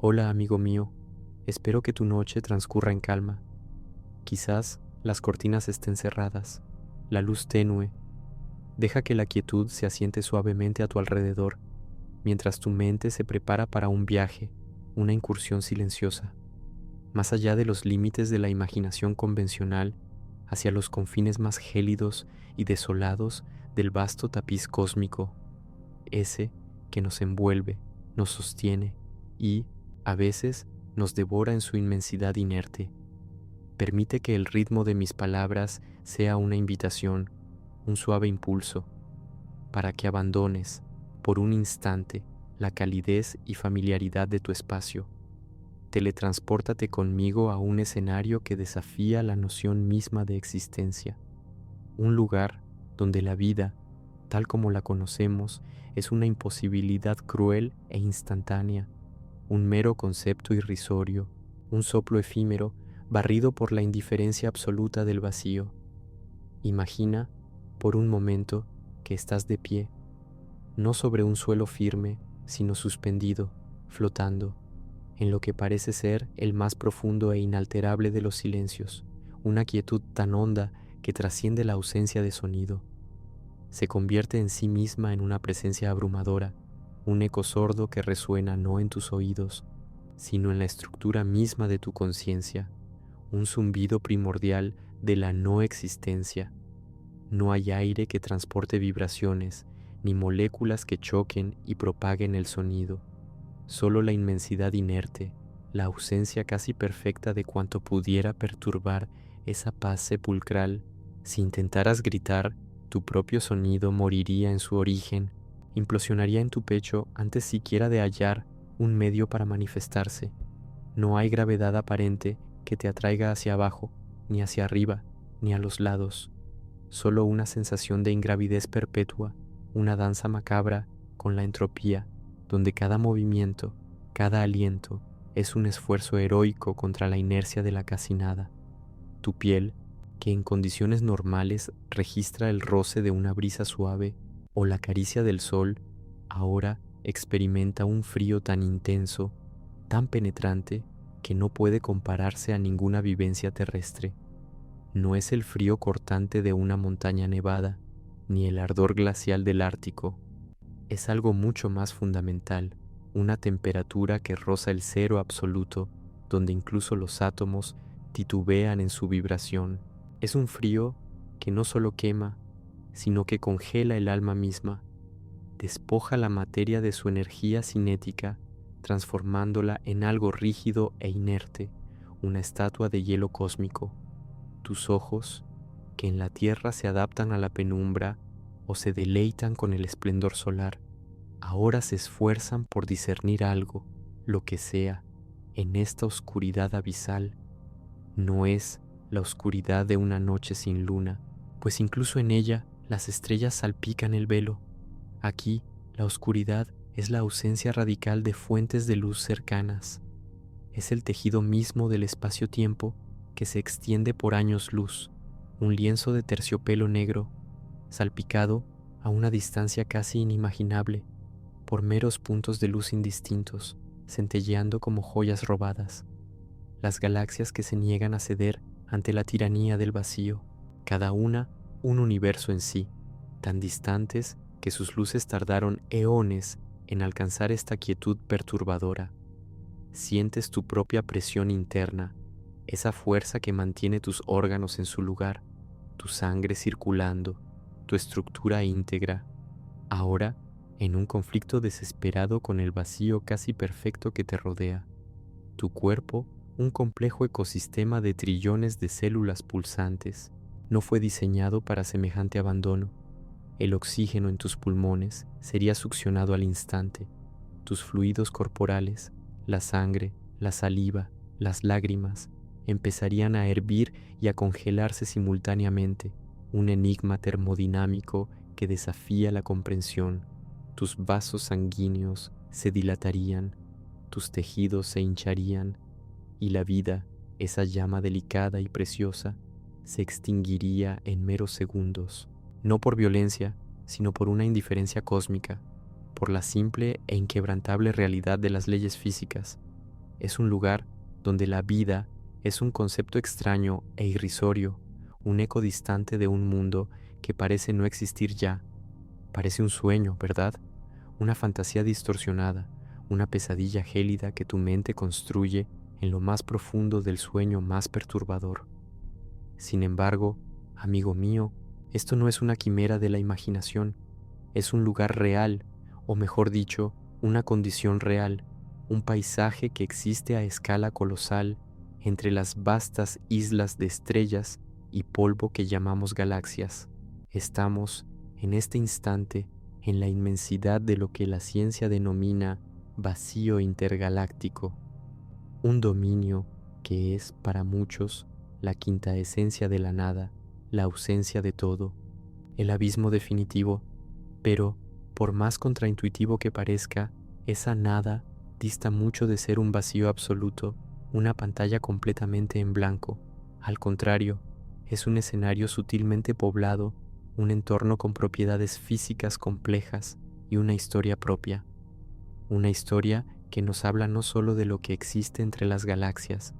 Hola amigo mío, espero que tu noche transcurra en calma. Quizás las cortinas estén cerradas, la luz tenue. Deja que la quietud se asiente suavemente a tu alrededor, mientras tu mente se prepara para un viaje, una incursión silenciosa, más allá de los límites de la imaginación convencional, hacia los confines más gélidos y desolados del vasto tapiz cósmico, ese que nos envuelve, nos sostiene y, a veces, nos devora en su inmensidad inerte. Permite que el ritmo de mis palabras sea una invitación, un suave impulso, para que abandones, por un instante, la calidez y familiaridad de tu espacio. Teletranspórtate conmigo a un escenario que desafía la noción misma de existencia, un lugar donde la vida, tal como la conocemos, es una imposibilidad cruel e instantánea, un mero concepto irrisorio, un soplo efímero barrido por la indiferencia absoluta del vacío. Imagina, por un momento, que estás de pie, no sobre un suelo firme, sino suspendido, flotando, en lo que parece ser el más profundo e inalterable de los silencios, una quietud tan honda que trasciende la ausencia de sonido. Se convierte en sí misma en una presencia abrumadora, un eco sordo que resuena no en tus oídos, sino en la estructura misma de tu conciencia, un zumbido primordial de la no existencia. No hay aire que transporte vibraciones, ni moléculas que choquen y propaguen el sonido, solo la inmensidad inerte, la ausencia casi perfecta de cuanto pudiera perturbar esa paz sepulcral. Si intentaras gritar, tu propio sonido moriría en su origen, implosionaría en tu pecho antes siquiera de hallar un medio para manifestarse. No hay gravedad aparente que te atraiga hacia abajo, ni hacia arriba, ni a los lados. Solo una sensación de ingravidez perpetua, una danza macabra con la entropía, donde cada movimiento, cada aliento, es un esfuerzo heroico contra la inercia de la casi nada. Tu piel, que en condiciones normales registra el roce de una brisa suave o la caricia del sol, ahora experimenta un frío tan intenso, tan penetrante, que no puede compararse a ninguna vivencia terrestre. No es el frío cortante de una montaña nevada, ni el ardor glacial del Ártico. Es algo mucho más fundamental, una temperatura que roza el cero absoluto, donde incluso los átomos titubean en su vibración. Es un frío que no solo quema, sino que congela el alma misma, despoja la materia de su energía cinética, transformándola en algo rígido e inerte, una estatua de hielo cósmico. Tus ojos, que en la tierra se adaptan a la penumbra o se deleitan con el esplendor solar, ahora se esfuerzan por discernir algo, lo que sea, en esta oscuridad abisal. No es la oscuridad de una noche sin luna, pues incluso en ella las estrellas salpican el velo. Aquí, la oscuridad es la ausencia radical de fuentes de luz cercanas. Es el tejido mismo del espacio-tiempo que se extiende por años luz, un lienzo de terciopelo negro, salpicado a una distancia casi inimaginable, por meros puntos de luz indistintos, centelleando como joyas robadas. Las galaxias que se niegan a ceder ante la tiranía del vacío, cada una un universo en sí, tan distantes que sus luces tardaron eones en alcanzar esta quietud perturbadora. Sientes tu propia presión interna, esa fuerza que mantiene tus órganos en su lugar, tu sangre circulando, tu estructura íntegra. Ahora, en un conflicto desesperado con el vacío casi perfecto que te rodea, tu cuerpo, un complejo ecosistema de trillones de células pulsantes, no fue diseñado para semejante abandono. El oxígeno en tus pulmones sería succionado al instante. Tus fluidos corporales, la sangre, la saliva, las lágrimas, empezarían a hervir y a congelarse simultáneamente, un enigma termodinámico que desafía la comprensión. Tus vasos sanguíneos se dilatarían, tus tejidos se hincharían, y la vida, esa llama delicada y preciosa, se extinguiría en meros segundos, no por violencia, sino por una indiferencia cósmica, por la simple e inquebrantable realidad de las leyes físicas. Es un lugar donde la vida es un concepto extraño e irrisorio, un eco distante de un mundo que parece no existir ya. Parece un sueño, ¿verdad? Una fantasía distorsionada, una pesadilla gélida que tu mente construye en lo más profundo del sueño más perturbador. Sin embargo, amigo mío, esto no es una quimera de la imaginación, es un lugar real, o mejor dicho, una condición real, un paisaje que existe a escala colosal entre las vastas islas de estrellas y polvo que llamamos galaxias. Estamos, en este instante, en la inmensidad de lo que la ciencia denomina vacío intergaláctico, un dominio que es, para muchos, la quinta esencia de la nada, la ausencia de todo, el abismo definitivo, pero, por más contraintuitivo que parezca, esa nada dista mucho de ser un vacío absoluto, una pantalla completamente en blanco. Al contrario, es un escenario sutilmente poblado, un entorno con propiedades físicas complejas y una historia propia. Una historia que nos habla no solo de lo que existe entre las galaxias,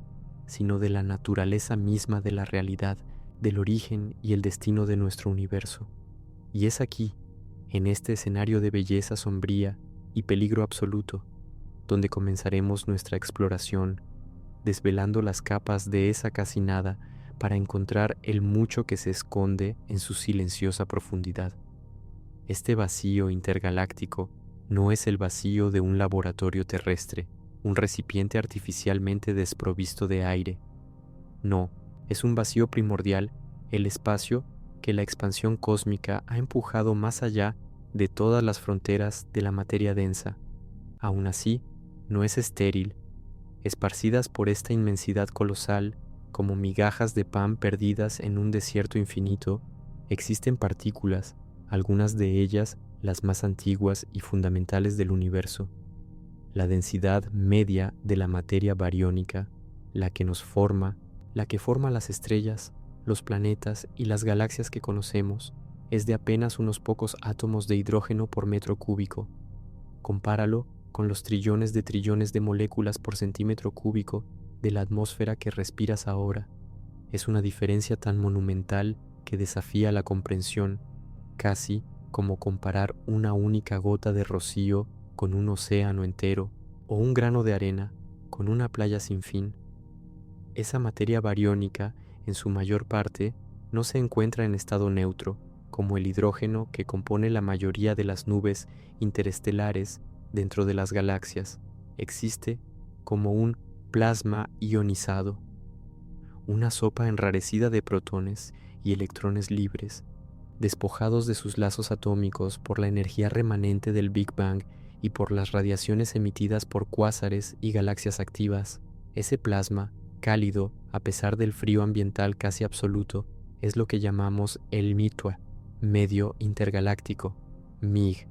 sino de la naturaleza misma de la realidad, del origen y el destino de nuestro universo. Y es aquí, en este escenario de belleza sombría y peligro absoluto, donde comenzaremos nuestra exploración, desvelando las capas de esa casi nada para encontrar el mucho que se esconde en su silenciosa profundidad. Este vacío intergaláctico no es el vacío de un laboratorio terrestre, un recipiente artificialmente desprovisto de aire. No, es un vacío primordial, el espacio que la expansión cósmica ha empujado más allá de todas las fronteras de la materia densa. Aún así, no es estéril. Esparcidas por esta inmensidad colosal, como migajas de pan perdidas en un desierto infinito, existen partículas, algunas de ellas las más antiguas y fundamentales del universo. La densidad media de la materia bariónica, la que nos forma, la que forma las estrellas, los planetas y las galaxias que conocemos, es de apenas unos pocos átomos de hidrógeno por metro cúbico. Compáralo con los trillones de moléculas por centímetro cúbico de la atmósfera que respiras ahora. Es una diferencia tan monumental que desafía la comprensión, casi como comparar una única gota de rocío con un océano entero o un grano de arena con una playa sin fin. Esa materia bariónica, en su mayor parte, no se encuentra en estado neutro, como el hidrógeno que compone la mayoría de las nubes interestelares dentro de las galaxias. Existe como un plasma ionizado, una sopa enrarecida de protones y electrones libres, despojados de sus lazos atómicos por la energía remanente del Big Bang y por las radiaciones emitidas por cuásares y galaxias activas. Ese plasma, cálido a pesar del frío ambiental casi absoluto, es lo que llamamos el MITWA, medio intergaláctico, MIG.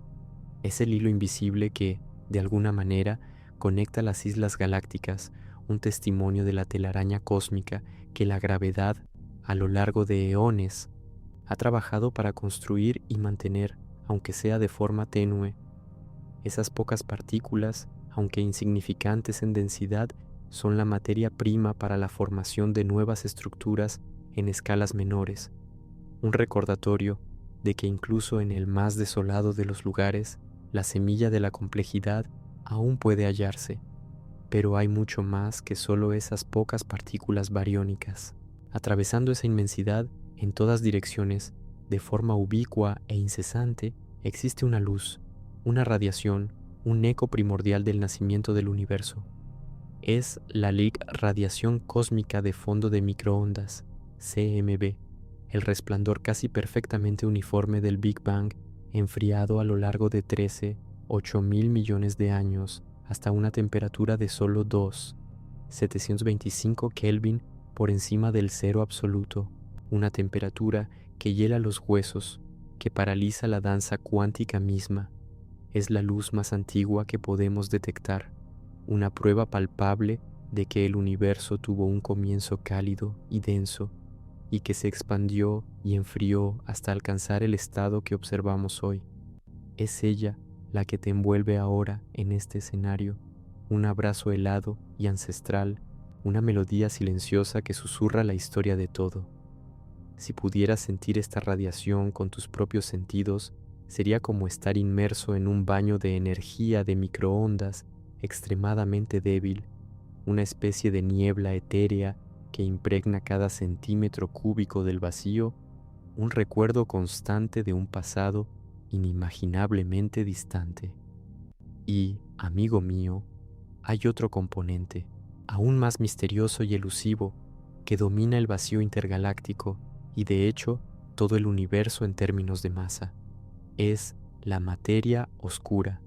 Es el hilo invisible que, de alguna manera, conecta las islas galácticas, un testimonio de la telaraña cósmica que la gravedad, a lo largo de eones, ha trabajado para construir y mantener, aunque sea de forma tenue. Esas pocas partículas, aunque insignificantes en densidad, son la materia prima para la formación de nuevas estructuras en escalas menores, un recordatorio de que incluso en el más desolado de los lugares, la semilla de la complejidad aún puede hallarse, pero hay mucho más que solo esas pocas partículas bariónicas. Atravesando esa inmensidad, en todas direcciones, de forma ubicua e incesante, existe una luz, una radiación, un eco primordial del nacimiento del universo. Es la radiación cósmica de fondo de microondas, CMB, el resplandor casi perfectamente uniforme del Big Bang, enfriado a lo largo de 8.000 millones de años hasta una temperatura de solo 725 Kelvin por encima del cero absoluto, una temperatura que hiela los huesos, que paraliza la danza cuántica misma. Es la luz más antigua que podemos detectar, una prueba palpable de que el universo tuvo un comienzo cálido y denso, y que se expandió y enfrió hasta alcanzar el estado que observamos hoy. Es ella la que te envuelve ahora en este escenario, un abrazo helado y ancestral, una melodía silenciosa que susurra la historia de todo. Si pudieras sentir esta radiación con tus propios sentidos, sería como estar inmerso en un baño de energía de microondas extremadamente débil, una especie de niebla etérea que impregna cada centímetro cúbico del vacío, un recuerdo constante de un pasado inimaginablemente distante. Y, amigo mío, hay otro componente, aún más misterioso y elusivo, que domina el vacío intergaláctico y de hecho todo el universo en términos de masa. Es la materia oscura.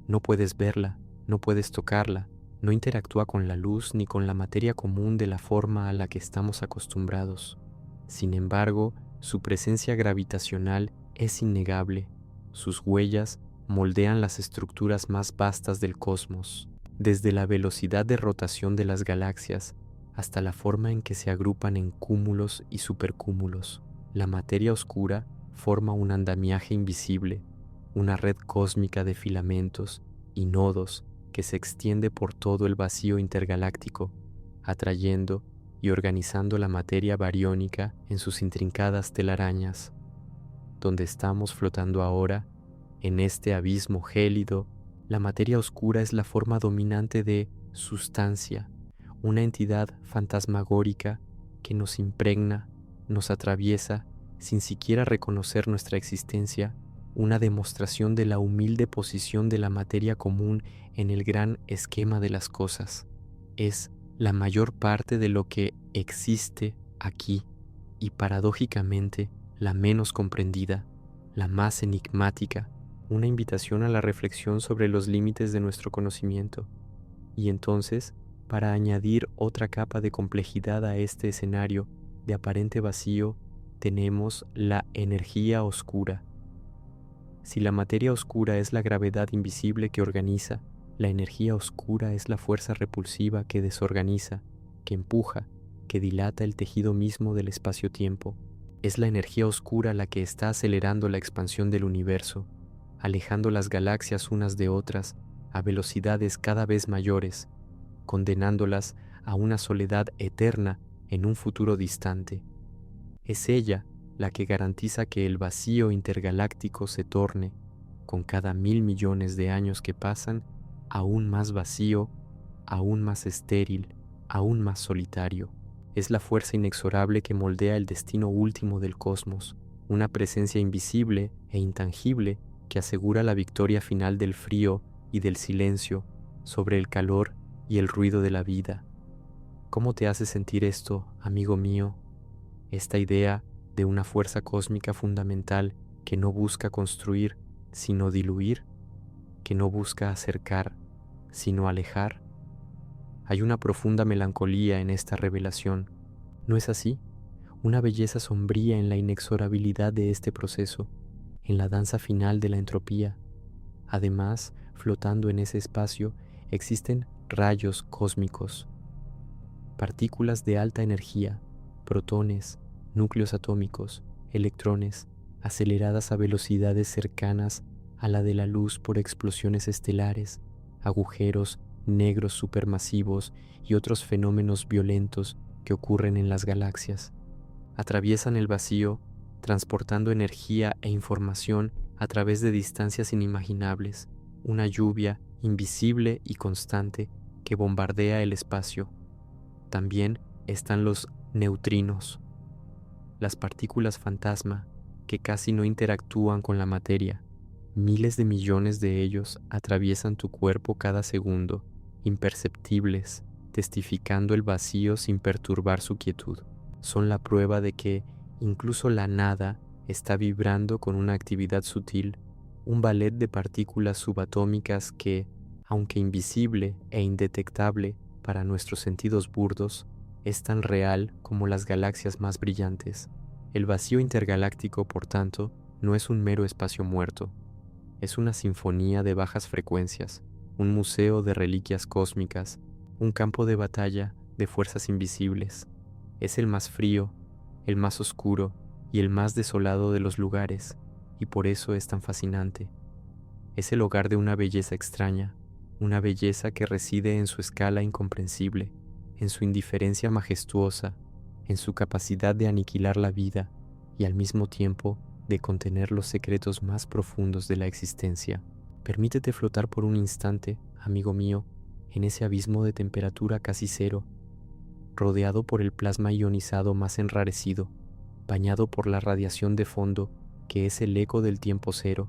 No puedes verla, no puedes tocarla, no interactúa con la luz ni con la materia común de la forma a la que estamos acostumbrados. Sin embargo, su presencia gravitacional es innegable. Sus huellas moldean las estructuras más vastas del cosmos, desde la velocidad de rotación de las galaxias hasta la forma en que se agrupan en cúmulos y supercúmulos. La materia oscura forma un andamiaje invisible, una red cósmica de filamentos y nodos que se extiende por todo el vacío intergaláctico, atrayendo y organizando la materia bariónica en sus intrincadas telarañas. Donde estamos flotando ahora, en este abismo gélido, la materia oscura es la forma dominante de sustancia, una entidad fantasmagórica que nos impregna, nos atraviesa, sin siquiera reconocer nuestra existencia, una demostración de la humilde posición de la materia común en el gran esquema de las cosas. Es la mayor parte de lo que existe aquí y paradójicamente la menos comprendida, la más enigmática, una invitación a la reflexión sobre los límites de nuestro conocimiento. Y entonces, para añadir otra capa de complejidad a este escenario de aparente vacío, tenemos la energía oscura. Si la materia oscura es la gravedad invisible que organiza, la energía oscura es la fuerza repulsiva que desorganiza, que empuja, que dilata el tejido mismo del espacio-tiempo. Es la energía oscura la que está acelerando la expansión del universo, alejando las galaxias unas de otras a velocidades cada vez mayores, condenándolas a una soledad eterna en un futuro distante. Es ella la que garantiza que el vacío intergaláctico se torne, con cada 1.000 millones de años que pasan, aún más vacío, aún más estéril, aún más solitario. Es la fuerza inexorable que moldea el destino último del cosmos, una presencia invisible e intangible que asegura la victoria final del frío y del silencio sobre el calor y el ruido de la vida. ¿Cómo te hace sentir esto, amigo mío? Esta idea de una fuerza cósmica fundamental que no busca construir, sino diluir, que no busca acercar, sino alejar. Hay una profunda melancolía en esta revelación, ¿no es así? Una belleza sombría en la inexorabilidad de este proceso, en la danza final de la entropía. Además, flotando en ese espacio existen rayos cósmicos, partículas de alta energía, protones, núcleos atómicos, electrones, aceleradas a velocidades cercanas a la de la luz por explosiones estelares, agujeros negros supermasivos y otros fenómenos violentos que ocurren en las galaxias. Atraviesan el vacío, transportando energía e información a través de distancias inimaginables, una lluvia invisible y constante que bombardea el espacio. También están los neutrinos, las partículas fantasma que casi no interactúan con la materia. Miles de millones de ellos atraviesan tu cuerpo cada segundo, imperceptibles, testificando el vacío sin perturbar su quietud. Son la prueba de que incluso la nada está vibrando con una actividad sutil, un ballet de partículas subatómicas que, aunque invisible e indetectable para nuestros sentidos burdos, es tan real como las galaxias más brillantes. El vacío intergaláctico, por tanto, no es un mero espacio muerto. Es una sinfonía de bajas frecuencias, un museo de reliquias cósmicas, un campo de batalla de fuerzas invisibles. Es el más frío, el más oscuro y el más desolado de los lugares, y por eso es tan fascinante. Es el hogar de una belleza extraña, una belleza que reside en su escala incomprensible, en su indiferencia majestuosa, en su capacidad de aniquilar la vida y al mismo tiempo de contener los secretos más profundos de la existencia. Permítete flotar por un instante, amigo mío, en ese abismo de temperatura casi cero, rodeado por el plasma ionizado más enrarecido, bañado por la radiación de fondo que es el eco del tiempo cero,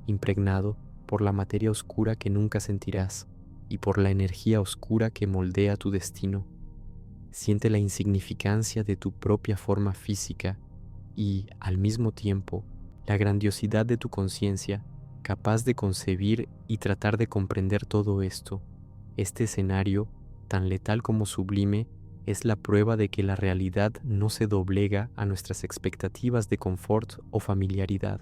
impregnado por la materia oscura que nunca sentirás y por la energía oscura que moldea tu destino. Siente la insignificancia de tu propia forma física y, al mismo tiempo, la grandiosidad de tu conciencia, capaz de concebir y tratar de comprender todo esto. Este escenario, tan letal como sublime, es la prueba de que la realidad no se doblega a nuestras expectativas de confort o familiaridad.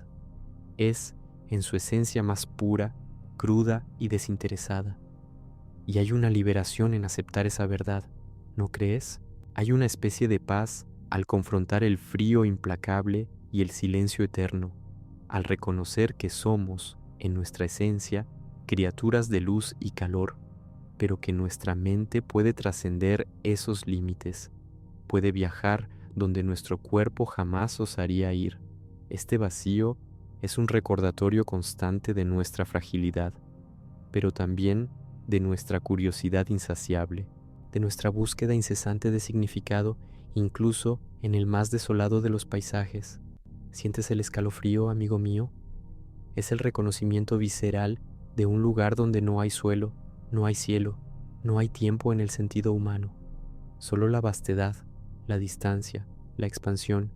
Es, en su esencia más pura, cruda y desinteresada. Y hay una liberación en aceptar esa verdad, ¿no crees? Hay una especie de paz al confrontar el frío implacable y el silencio eterno, al reconocer que somos, en nuestra esencia, criaturas de luz y calor, pero que nuestra mente puede trascender esos límites, puede viajar donde nuestro cuerpo jamás osaría ir. Este vacío es un recordatorio constante de nuestra fragilidad, pero también de nuestra curiosidad insaciable, de nuestra búsqueda incesante de significado, incluso en el más desolado de los paisajes. ¿Sientes el escalofrío, amigo mío? Es el reconocimiento visceral de un lugar donde no hay suelo, no hay cielo, no hay tiempo en el sentido humano. Solo la vastedad, la distancia, la expansión.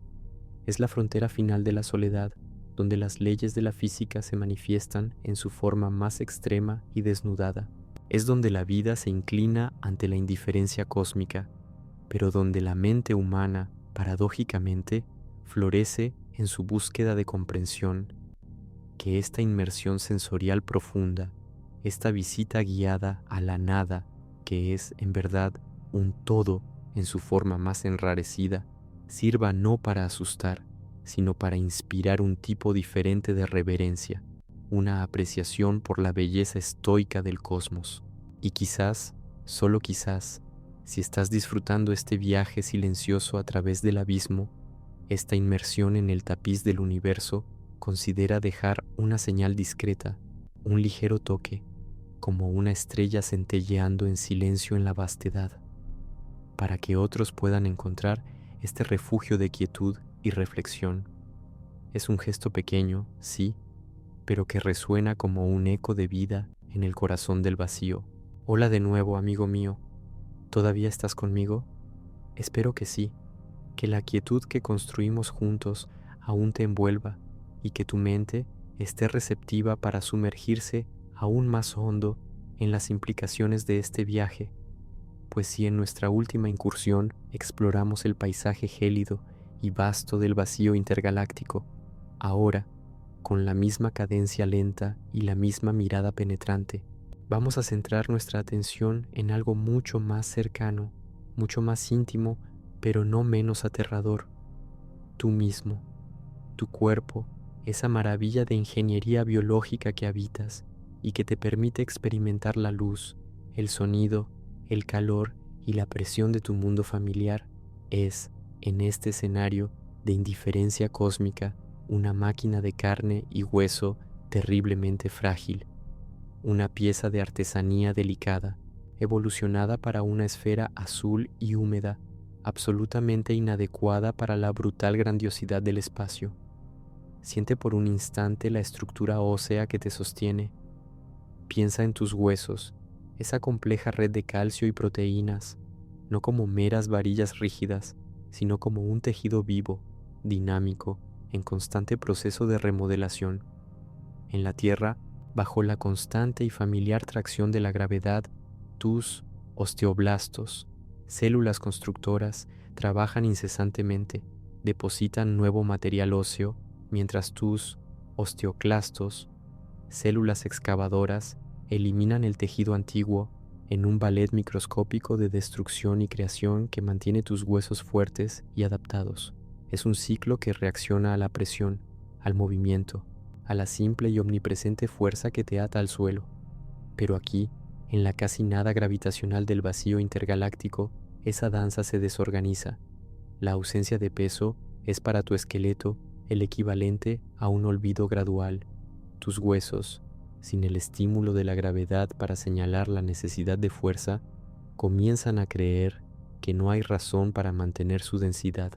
Es la frontera final de la soledad, donde las leyes de la física se manifiestan en su forma más extrema y desnudada. Es donde la vida se inclina ante la indiferencia cósmica, pero donde la mente humana, paradójicamente, florece en su búsqueda de comprensión. Que esta inmersión sensorial profunda, esta visita guiada a la nada, que es, en verdad, un todo en su forma más enrarecida, sirva no para asustar, sino para inspirar un tipo diferente de reverencia, una apreciación por la belleza estoica del cosmos. Y quizás, solo quizás, si estás disfrutando este viaje silencioso a través del abismo, esta inmersión en el tapiz del universo, considera dejar una señal discreta, un ligero toque, como una estrella centelleando en silencio en la vastedad, para que otros puedan encontrar este refugio de quietud y reflexión. Es un gesto pequeño, sí, pero que resuena como un eco de vida en el corazón del vacío. Hola de nuevo, amigo mío. ¿Todavía estás conmigo? Espero que sí, que la quietud que construimos juntos aún te envuelva y que tu mente esté receptiva para sumergirse aún más hondo en las implicaciones de este viaje, pues si en nuestra última incursión exploramos el paisaje gélido y vasto del vacío intergaláctico, ahora, con la misma cadencia lenta y la misma mirada penetrante, vamos a centrar nuestra atención en algo mucho más cercano, mucho más íntimo, pero no menos aterrador. Tú mismo, tu cuerpo, esa maravilla de ingeniería biológica que habitas y que te permite experimentar la luz, el sonido, el calor y la presión de tu mundo familiar, es, en este escenario de indiferencia cósmica, una máquina de carne y hueso terriblemente frágil, una pieza de artesanía delicada, evolucionada para una esfera azul y húmeda, absolutamente inadecuada para la brutal grandiosidad del espacio. Siente por un instante la estructura ósea que te sostiene. Piensa en tus huesos, esa compleja red de calcio y proteínas, no como meras varillas rígidas, sino como un tejido vivo, dinámico, en constante proceso de remodelación. En la Tierra, bajo la constante y familiar tracción de la gravedad, tus osteoblastos, células constructoras, trabajan incesantemente, depositan nuevo material óseo, mientras tus osteoclastos, células excavadoras, eliminan el tejido antiguo en un ballet microscópico de destrucción y creación que mantiene tus huesos fuertes y adaptados. Es un ciclo que reacciona a la presión, al movimiento, a la simple y omnipresente fuerza que te ata al suelo. Pero aquí, En la casi nada gravitacional del vacío intergaláctico, esa danza se desorganiza. La ausencia de peso es para tu esqueleto el equivalente a un olvido gradual. Tus huesos, sin el estímulo de la gravedad para señalar la necesidad de fuerza, comienzan a creer que no hay razón para mantener su densidad.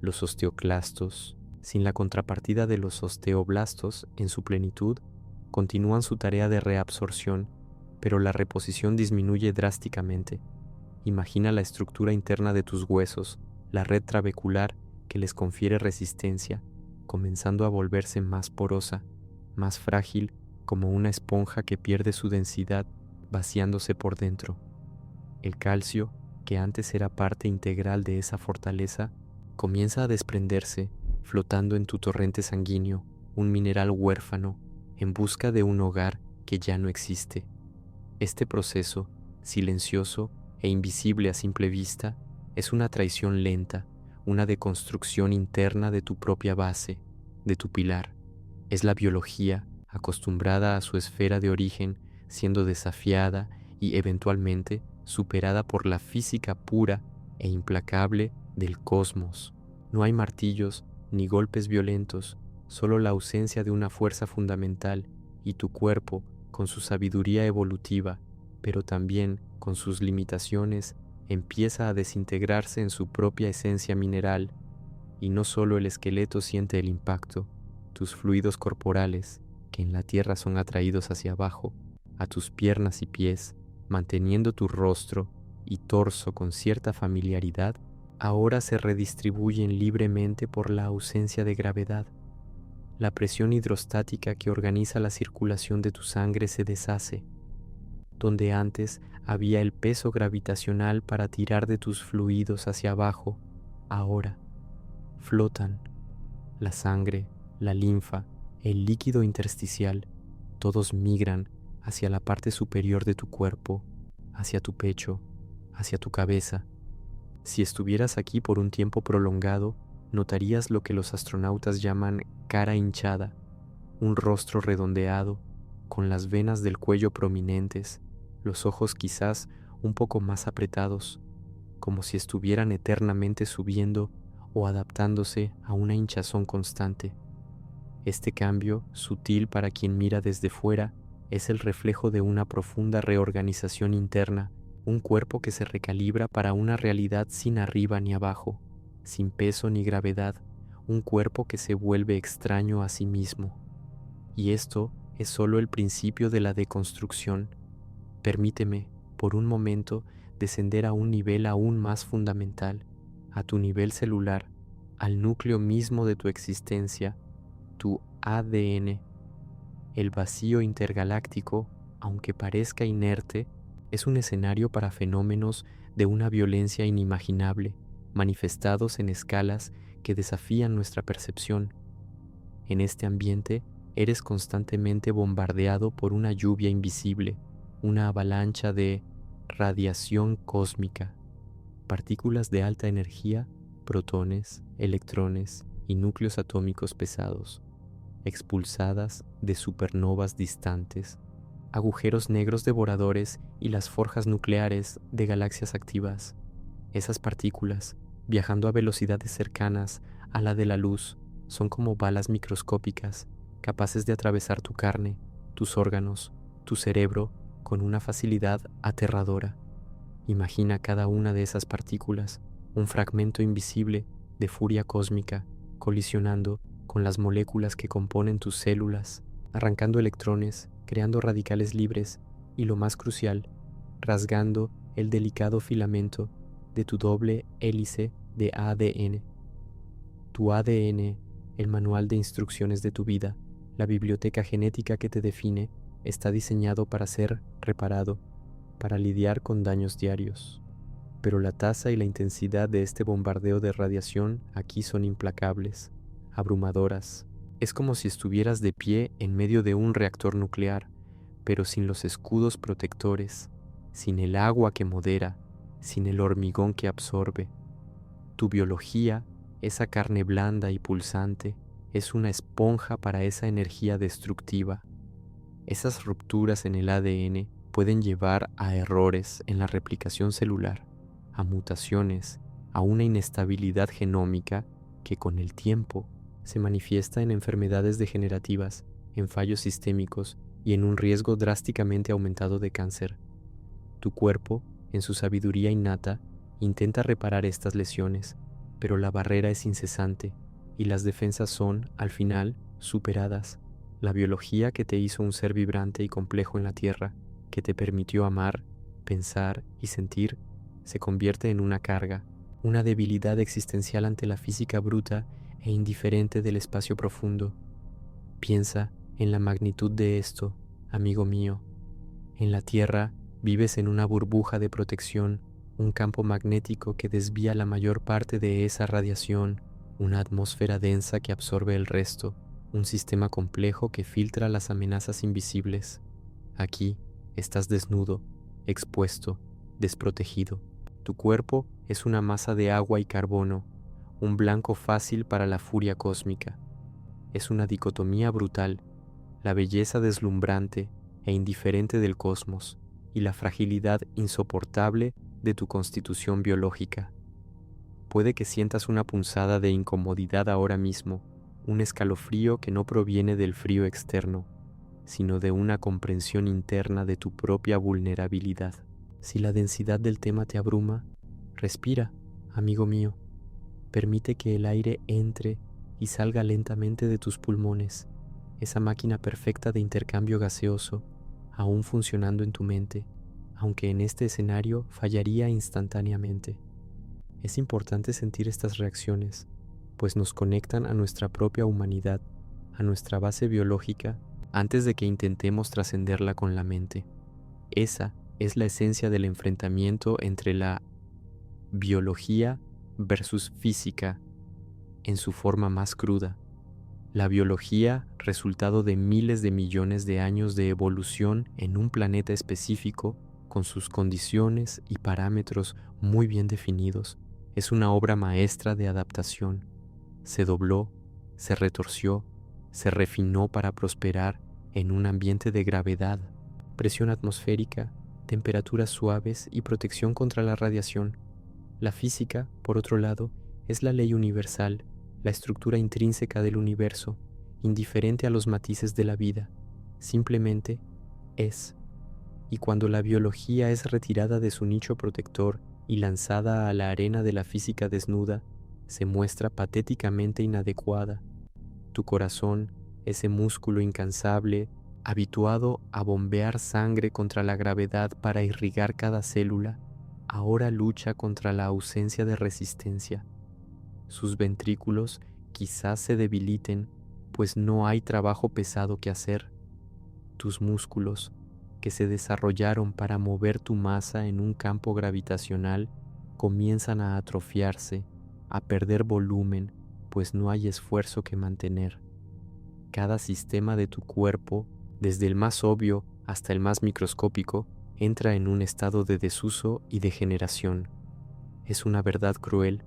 Los osteoclastos, sin la contrapartida de los osteoblastos en su plenitud, continúan su tarea de reabsorción, pero la reposición disminuye drásticamente. Imagina la estructura interna de tus huesos, la red trabecular que les confiere resistencia, comenzando a volverse más porosa, más frágil, como una esponja que pierde su densidad, vaciándose por dentro. El calcio, que antes era parte integral de esa fortaleza, comienza a desprenderse, flotando en tu torrente sanguíneo, un mineral huérfano, en busca de un hogar que ya no existe. Este proceso, silencioso e invisible a simple vista, es una traición lenta, una deconstrucción interna de tu propia base, de tu pilar. Es la biología, acostumbrada a su esfera de origen, siendo desafiada y eventualmente superada por la física pura e implacable del cosmos. No hay martillos ni golpes violentos, solo la ausencia de una fuerza fundamental y tu cuerpo, con su sabiduría evolutiva, pero también con sus limitaciones, empieza a desintegrarse en su propia esencia mineral, y no solo el esqueleto siente el impacto, tus fluidos corporales, que en la tierra son atraídos hacia abajo, a tus piernas y pies, manteniendo tu rostro y torso con cierta familiaridad, ahora se redistribuyen libremente por la ausencia de gravedad. La presión hidrostática que organiza la circulación de tu sangre se deshace. Donde antes había el peso gravitacional para tirar de tus fluidos hacia abajo, ahora flotan. La sangre, la linfa, el líquido intersticial, todos migran hacia la parte superior de tu cuerpo, hacia tu pecho, hacia tu cabeza. Si estuvieras aquí por un tiempo prolongado, notarías lo que los astronautas llaman cara hinchada, un rostro redondeado, con las venas del cuello prominentes, los ojos quizás un poco más apretados, como si estuvieran eternamente subiendo o adaptándose a una hinchazón constante. Este cambio, sutil para quien mira desde fuera, es el reflejo de una profunda reorganización interna, un cuerpo que se recalibra para una realidad sin arriba ni abajo, sin peso ni gravedad, un cuerpo que se vuelve extraño a sí mismo. Y esto es solo el principio de la deconstrucción. Permíteme, por un momento, descender a un nivel aún más fundamental, a tu nivel celular, al núcleo mismo de tu existencia, tu ADN. El vacío intergaláctico, aunque parezca inerte, es un escenario para fenómenos de una violencia inimaginable, manifestados en escalas que desafían nuestra percepción. En este ambiente, eres constantemente bombardeado por una lluvia invisible, una avalancha de radiación cósmica, partículas de alta energía, protones, electrones y núcleos atómicos pesados, expulsadas de supernovas distantes, agujeros negros devoradores y las forjas nucleares de galaxias activas. Esas partículas, viajando a velocidades cercanas a la de la luz, son como balas microscópicas, capaces de atravesar tu carne, tus órganos, tu cerebro con una facilidad aterradora. Imagina cada una de esas partículas, un fragmento invisible de furia cósmica, colisionando con las moléculas que componen tus células, arrancando electrones, creando radicales libres y, lo más crucial, rasgando el delicado filamento de tu doble hélice de ADN. Tu ADN, el manual de instrucciones de tu vida, la biblioteca genética que te define, está diseñado para ser reparado, para lidiar con daños diarios. Pero la tasa y la intensidad de este bombardeo de radiación aquí son implacables, abrumadoras. Es como si estuvieras de pie en medio de un reactor nuclear, pero sin los escudos protectores, sin el agua que modera, sin el hormigón que absorbe. Tu biología, esa carne blanda y pulsante, es una esponja para esa energía destructiva. Esas rupturas en el ADN pueden llevar a errores en la replicación celular, a mutaciones, a una inestabilidad genómica que con el tiempo se manifiesta en enfermedades degenerativas, en fallos sistémicos y en un riesgo drásticamente aumentado de cáncer. Tu cuerpo, en su sabiduría innata, intenta reparar estas lesiones, pero la barrera es incesante y las defensas son, al final, superadas. La biología que te hizo un ser vibrante y complejo en la Tierra, que te permitió amar, pensar y sentir, se convierte en una carga, una debilidad existencial ante la física bruta e indiferente del espacio profundo. Piensa en la magnitud de esto, amigo mío. En la Tierra vives en una burbuja de protección, un campo magnético que desvía la mayor parte de esa radiación, una atmósfera densa que absorbe el resto, un sistema complejo que filtra las amenazas invisibles. Aquí estás desnudo, expuesto, desprotegido. Tu cuerpo es una masa de agua y carbono, un blanco fácil para la furia cósmica. Es una dicotomía brutal, la belleza deslumbrante e indiferente del cosmos y la fragilidad insoportable de tu constitución biológica. Puede que sientas una punzada de incomodidad ahora mismo, un escalofrío que no proviene del frío externo, sino de una comprensión interna de tu propia vulnerabilidad. Si la densidad del tema te abruma, respira, amigo mío. Permite que el aire entre y salga lentamente de tus pulmones, esa máquina perfecta de intercambio gaseoso, aún funcionando en tu mente, aunque en este escenario fallaría instantáneamente. Es importante sentir estas reacciones, pues nos conectan a nuestra propia humanidad, a nuestra base biológica, antes de que intentemos trascenderla con la mente. Esa es la esencia del enfrentamiento entre la biología versus física en su forma más cruda. La biología, resultado de miles de millones de años de evolución en un planeta específico, con sus condiciones y parámetros muy bien definidos, es una obra maestra de adaptación. Se dobló, se retorció, se refinó para prosperar en un ambiente de gravedad, presión atmosférica, temperaturas suaves y protección contra la radiación. La física, por otro lado, es la ley universal, la estructura intrínseca del universo, indiferente a los matices de la vida, simplemente es. Y cuando la biología es retirada de su nicho protector y lanzada a la arena de la física desnuda, se muestra patéticamente inadecuada. Tu corazón, ese músculo incansable, habituado a bombear sangre contra la gravedad para irrigar cada célula, ahora lucha contra la ausencia de resistencia. Sus ventrículos quizás se debiliten, pues no hay trabajo pesado que hacer. Tus músculos, que se desarrollaron para mover tu masa en un campo gravitacional, comienzan a atrofiarse, a perder volumen, pues no hay esfuerzo que mantener. Cada sistema de tu cuerpo, desde el más obvio hasta el más microscópico, entra en un estado de desuso y degeneración. Es una verdad cruel,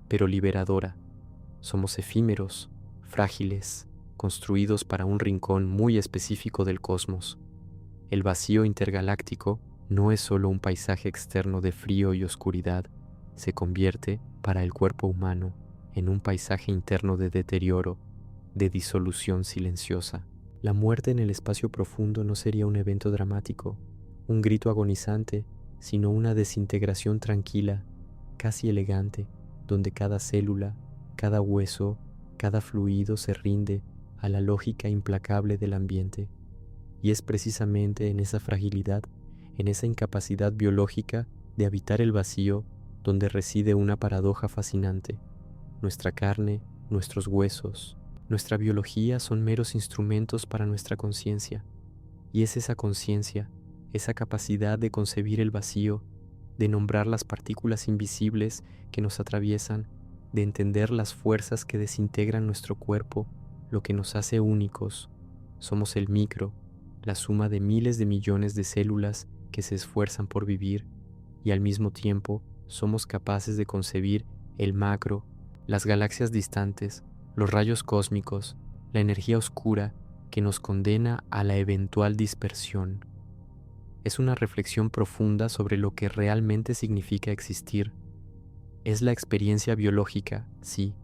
pero liberadora. Somos efímeros, frágiles, construidos para un rincón muy específico del cosmos. El vacío intergaláctico no es solo un paisaje externo de frío y oscuridad, se convierte, para el cuerpo humano, en un paisaje interno de deterioro, de disolución silenciosa. La muerte en el espacio profundo no sería un evento dramático, un grito agonizante, sino una desintegración tranquila, casi elegante, donde cada célula, cada hueso, cada fluido se rinde a la lógica implacable del ambiente. Y es precisamente en esa fragilidad, en esa incapacidad biológica de habitar el vacío, donde reside una paradoja fascinante. Nuestra carne, nuestros huesos, nuestra biología son meros instrumentos para nuestra conciencia. Y es esa conciencia, esa capacidad de concebir el vacío, de nombrar las partículas invisibles que nos atraviesan, de entender las fuerzas que desintegran nuestro cuerpo, lo que nos hace únicos. Somos el micro, la suma de miles de millones de células que se esfuerzan por vivir, y al mismo tiempo somos capaces de concebir el macro, las galaxias distantes, los rayos cósmicos, la energía oscura que nos condena a la eventual dispersión. Es una reflexión profunda sobre lo que realmente significa existir. Es la experiencia biológica, sí,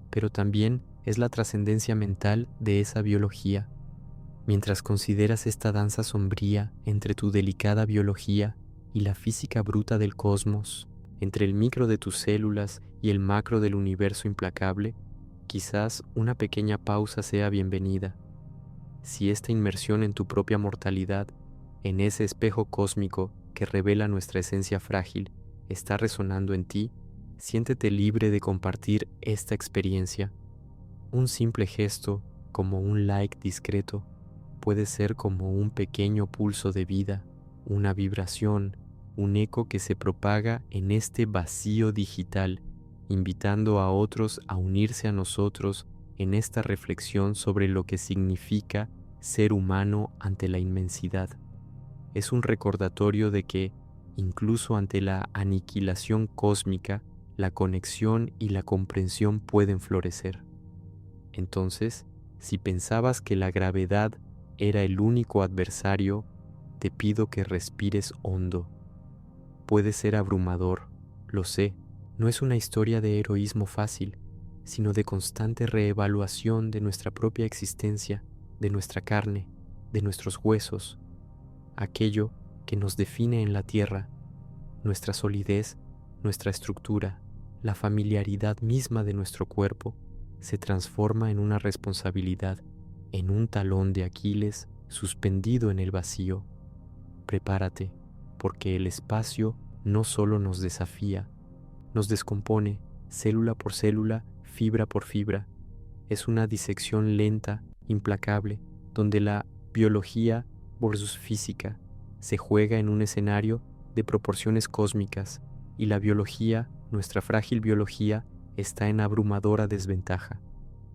pero también es la trascendencia mental de esa biología. Mientras consideras esta danza sombría entre tu delicada biología y la física bruta del cosmos, entre el micro de tus células y el macro del universo implacable, quizás una pequeña pausa sea bienvenida. Si esta inmersión en tu propia mortalidad, en ese espejo cósmico que revela nuestra esencia frágil, está resonando en ti, siéntete libre de compartir esta experiencia. Un simple gesto, como un like discreto, puede ser como un pequeño pulso de vida, una vibración, un eco que se propaga en este vacío digital, invitando a otros a unirse a nosotros en esta reflexión sobre lo que significa ser humano ante la inmensidad. Es un recordatorio de que, incluso ante la aniquilación cósmica, la conexión y la comprensión pueden florecer. Entonces, si pensabas que la gravedad era el único adversario, te pido que respires hondo. Puede ser abrumador, lo sé, no es una historia de heroísmo fácil, sino de constante reevaluación de nuestra propia existencia, de nuestra carne, de nuestros huesos, aquello que nos define en la tierra, nuestra solidez, nuestra estructura, la familiaridad misma de nuestro cuerpo, se transforma en una responsabilidad, en un talón de Aquiles suspendido en el vacío. Prepárate, porque el espacio no solo nos desafía, nos descompone célula por célula, fibra por fibra. Es una disección lenta, implacable, donde la biología versus física se juega en un escenario de proporciones cósmicas y la biología, nuestra frágil biología, está en abrumadora desventaja.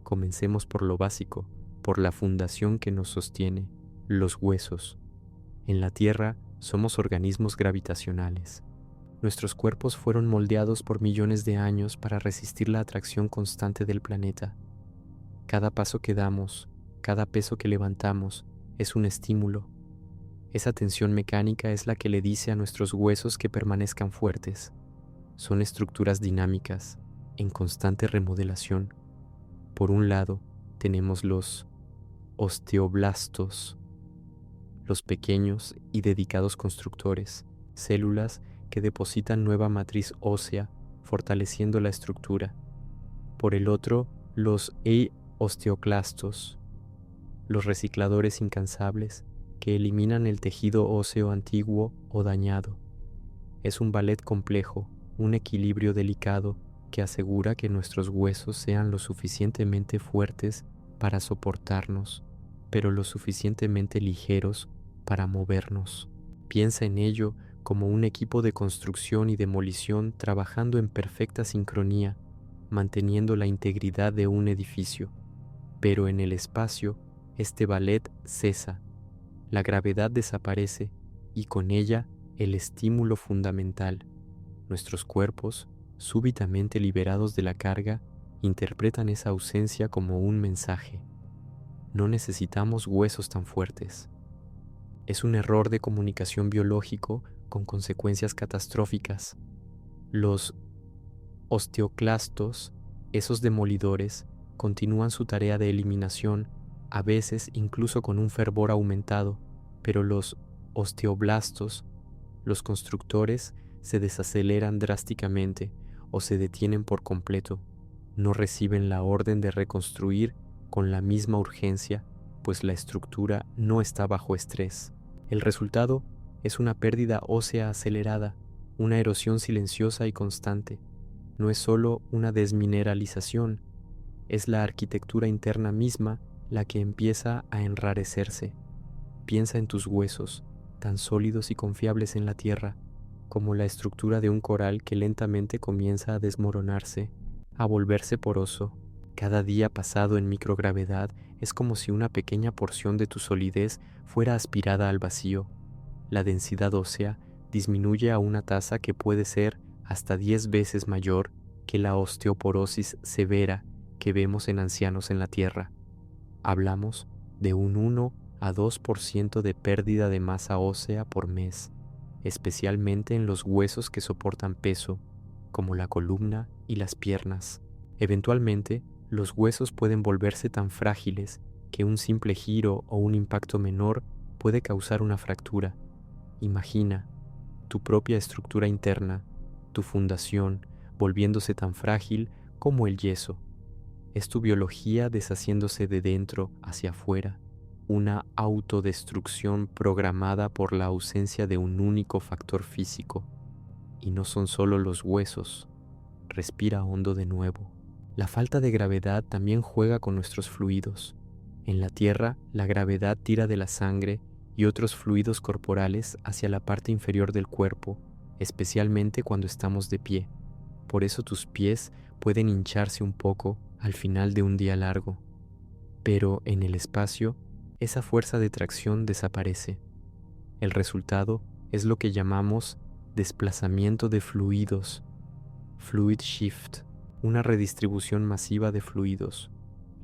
Comencemos por lo básico, por la fundación que nos sostiene, los huesos. En la Tierra somos organismos gravitacionales. Nuestros cuerpos fueron moldeados por millones de años para resistir la atracción constante del planeta. Cada paso que damos, cada peso que levantamos, es un estímulo. Esa tensión mecánica es la que le dice a nuestros huesos que permanezcan fuertes. Son estructuras dinámicas, en constante remodelación. Por un lado, tenemos los osteoblastos, los pequeños y dedicados constructores, células que depositan nueva matriz ósea, fortaleciendo la estructura. Por el otro, los osteoclastos, los recicladores incansables que eliminan el tejido óseo antiguo o dañado. Es un ballet complejo, un equilibrio delicado que asegura que nuestros huesos sean lo suficientemente fuertes para soportarnos, pero lo suficientemente ligeros para movernos. Piensa en ello como un equipo de construcción y demolición trabajando en perfecta sincronía, manteniendo la integridad de un edificio. Pero en el espacio, este ballet cesa, la gravedad desaparece y con ella el estímulo fundamental. Nuestros cuerpos, súbitamente liberados de la carga, interpretan esa ausencia como un mensaje. No necesitamos huesos tan fuertes. Es un error de comunicación biológico con consecuencias catastróficas. Los osteoclastos, esos demolidores, continúan su tarea de eliminación, a veces incluso con un fervor aumentado, pero los osteoblastos, los constructores, se desaceleran drásticamente o se detienen por completo. No reciben la orden de reconstruir con la misma urgencia, pues la estructura no está bajo estrés. El resultado es una pérdida ósea acelerada, una erosión silenciosa y constante. No es solo una desmineralización, es la arquitectura interna misma la que empieza a enrarecerse. Piensa en tus huesos, tan sólidos y confiables en la tierra, como la estructura de un coral que lentamente comienza a desmoronarse, a volverse poroso. Cada día pasado en microgravedad es como si una pequeña porción de tu solidez fuera aspirada al vacío. La densidad ósea disminuye a una tasa que puede ser hasta 10 veces mayor que la osteoporosis severa que vemos en ancianos en la Tierra. Hablamos de un 1 a 2% de pérdida de masa ósea por mes, especialmente en los huesos que soportan peso, como la columna y las piernas. Eventualmente, los huesos pueden volverse tan frágiles que un simple giro o un impacto menor puede causar una fractura. Imagina tu propia estructura interna, tu fundación, volviéndose tan frágil como el yeso. Es tu biología deshaciéndose de dentro hacia afuera, una autodestrucción programada por la ausencia de un único factor físico. Y no son solo los huesos. Respira hondo de nuevo. La falta de gravedad también juega con nuestros fluidos. En la Tierra, la gravedad tira de la sangre y otros fluidos corporales hacia la parte inferior del cuerpo, especialmente cuando estamos de pie. Por eso tus pies pueden hincharse un poco al final de un día largo. Pero en el espacio, esa fuerza de tracción desaparece. El resultado es lo que llamamos desplazamiento de fluidos, fluid shift, una redistribución masiva de fluidos.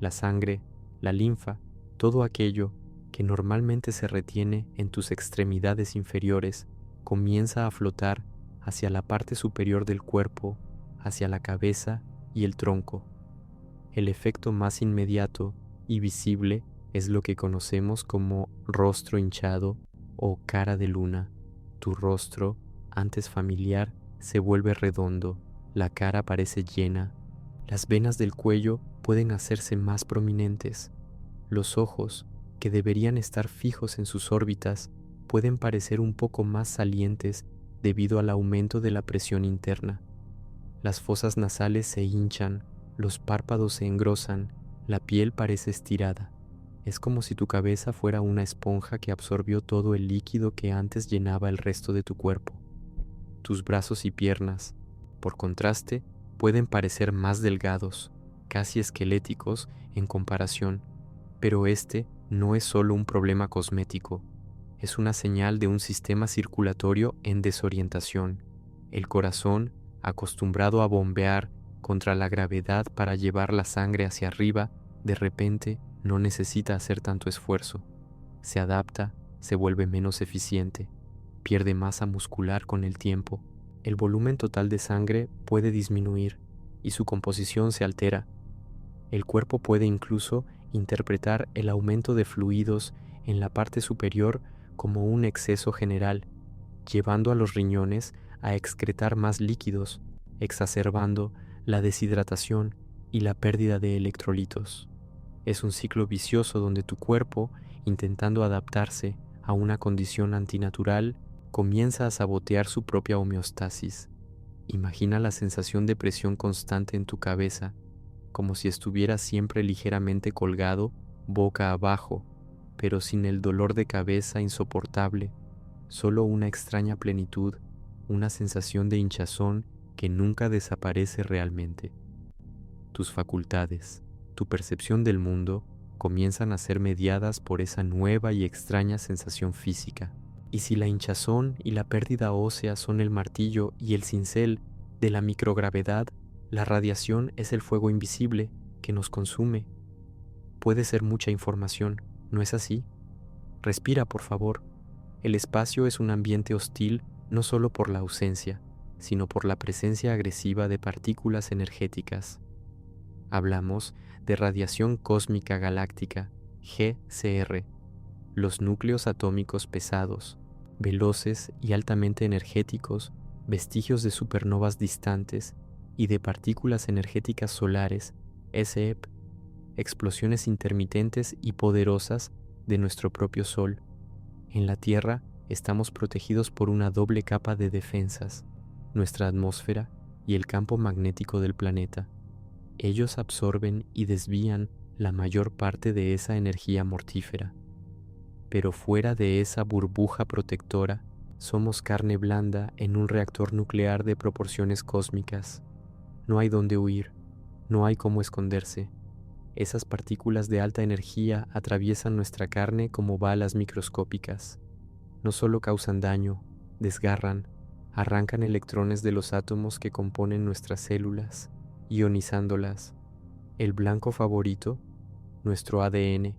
La sangre, la linfa, todo aquello que normalmente se retiene en tus extremidades inferiores comienza a flotar hacia la parte superior del cuerpo, hacia la cabeza y el tronco. El efecto más inmediato y visible es lo que conocemos como rostro hinchado o cara de luna. Tu rostro, antes familiar, se vuelve redondo, la cara parece llena, las venas del cuello pueden hacerse más prominentes, los ojos, que deberían estar fijos en sus órbitas, pueden parecer un poco más salientes debido al aumento de la presión interna. Las fosas nasales se hinchan, los párpados se engrosan, la piel parece estirada. Es como si tu cabeza fuera una esponja que absorbió todo el líquido que antes llenaba el resto de tu cuerpo. Tus brazos y piernas, por contraste, pueden parecer más delgados, casi esqueléticos en comparación, pero este no es solo un problema cosmético, es una señal de un sistema circulatorio en desorientación. El corazón, acostumbrado a bombear contra la gravedad para llevar la sangre hacia arriba, de repente no necesita hacer tanto esfuerzo. Se adapta, se vuelve menos eficiente, pierde masa muscular con el tiempo. El volumen total de sangre puede disminuir y su composición se altera. El cuerpo puede incluso interpretar el aumento de fluidos en la parte superior como un exceso general, llevando a los riñones a excretar más líquidos, exacerbando la deshidratación y la pérdida de electrolitos. Es un ciclo vicioso donde tu cuerpo, intentando adaptarse a una condición antinatural, comienza a sabotear su propia homeostasis. Imagina la sensación de presión constante en tu cabeza, como si estuvieras siempre ligeramente colgado, boca abajo, pero sin el dolor de cabeza insoportable, solo una extraña plenitud, una sensación de hinchazón que nunca desaparece realmente. Tus facultades, tu percepción del mundo, comienzan a ser mediadas por esa nueva y extraña sensación física. Y si la hinchazón y la pérdida ósea son el martillo y el cincel de la microgravedad, la radiación es el fuego invisible que nos consume. Puede ser mucha información, ¿no es así? Respira, por favor. El espacio es un ambiente hostil no solo por la ausencia, sino por la presencia agresiva de partículas energéticas. Hablamos de radiación cósmica galáctica, GCR, los núcleos atómicos pesados, veloces y altamente energéticos, vestigios de supernovas distantes y de partículas energéticas solares, SEP, explosiones intermitentes y poderosas de nuestro propio Sol. En la Tierra estamos protegidos por una doble capa de defensas, nuestra atmósfera y el campo magnético del planeta. Ellos absorben y desvían la mayor parte de esa energía mortífera. Pero fuera de esa burbuja protectora, somos carne blanda en un reactor nuclear de proporciones cósmicas. No hay dónde huir, no hay cómo esconderse. Esas partículas de alta energía atraviesan nuestra carne como balas microscópicas. No solo causan daño, desgarran, arrancan electrones de los átomos que componen nuestras células, ionizándolas. El blanco favorito, nuestro ADN,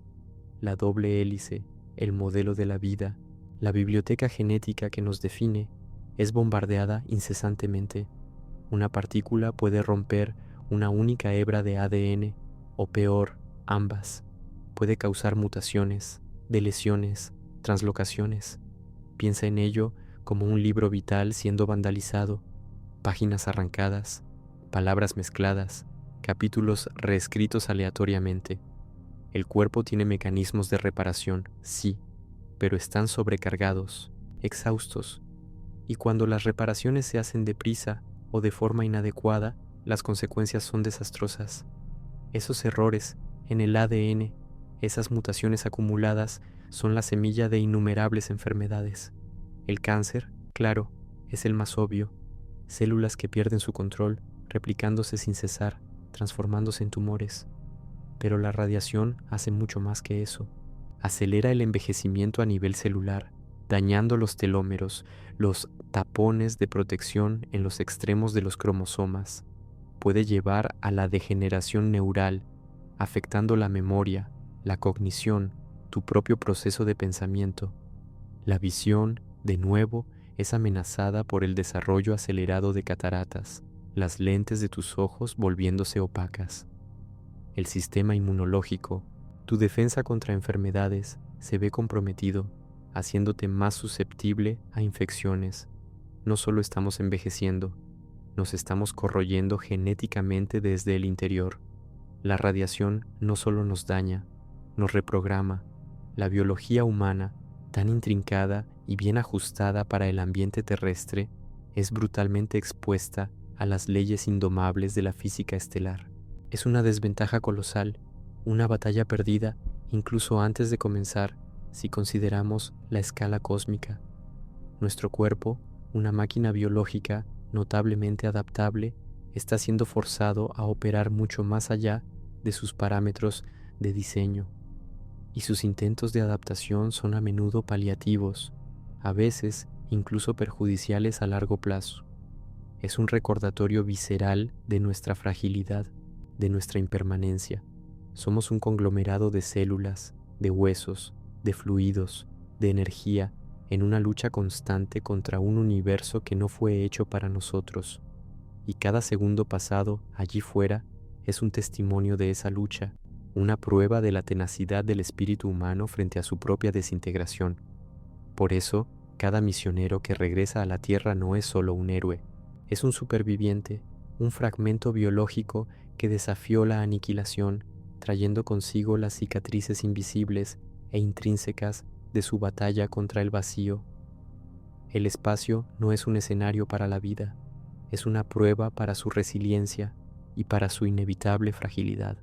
la doble hélice, el modelo de la vida, la biblioteca genética que nos define, es bombardeada incesantemente. Una partícula puede romper una única hebra de ADN, o peor, ambas. Puede causar mutaciones, deleciones, translocaciones. Piensa en ello como un libro vital siendo vandalizado, páginas arrancadas, palabras mezcladas, capítulos reescritos aleatoriamente. El cuerpo tiene mecanismos de reparación, sí, pero están sobrecargados, exhaustos, y cuando las reparaciones se hacen deprisa o de forma inadecuada, las consecuencias son desastrosas. Esos errores en el ADN, esas mutaciones acumuladas, son la semilla de innumerables enfermedades. El cáncer, claro, es el más obvio. Células que pierden su control, replicándose sin cesar, transformándose en tumores. Pero la radiación hace mucho más que eso. Acelera el envejecimiento a nivel celular, dañando los telómeros, los tapones de protección en los extremos de los cromosomas. Puede llevar a la degeneración neural, afectando la memoria, la cognición, tu propio proceso de pensamiento. La visión, de nuevo, es amenazada por el desarrollo acelerado de cataratas, las lentes de tus ojos volviéndose opacas. El sistema inmunológico, tu defensa contra enfermedades, se ve comprometido, haciéndote más susceptible a infecciones. No solo estamos envejeciendo, nos estamos corroyendo genéticamente desde el interior. La radiación no solo nos daña, nos reprograma. La biología humana, tan intrincada y bien ajustada para el ambiente terrestre, es brutalmente expuesta a las leyes indomables de la física estelar. Es una desventaja colosal, una batalla perdida incluso antes de comenzar si consideramos la escala cósmica. Nuestro cuerpo, una máquina biológica notablemente adaptable, está siendo forzado a operar mucho más allá de sus parámetros de diseño, y sus intentos de adaptación son a menudo paliativos, a veces incluso perjudiciales a largo plazo. Es un recordatorio visceral de nuestra fragilidad, de nuestra impermanencia. Somos un conglomerado de células, de huesos, de fluidos, de energía, en una lucha constante contra un universo que no fue hecho para nosotros. Y cada segundo pasado allí fuera es un testimonio de esa lucha, una prueba de la tenacidad del espíritu humano frente a su propia desintegración. Por eso, cada misionero que regresa a la Tierra no es solo un héroe, es un superviviente, un fragmento biológico que desafió la aniquilación, trayendo consigo las cicatrices invisibles e intrínsecas de su batalla contra el vacío. El espacio no es un escenario para la vida, es una prueba para su resiliencia y para su inevitable fragilidad.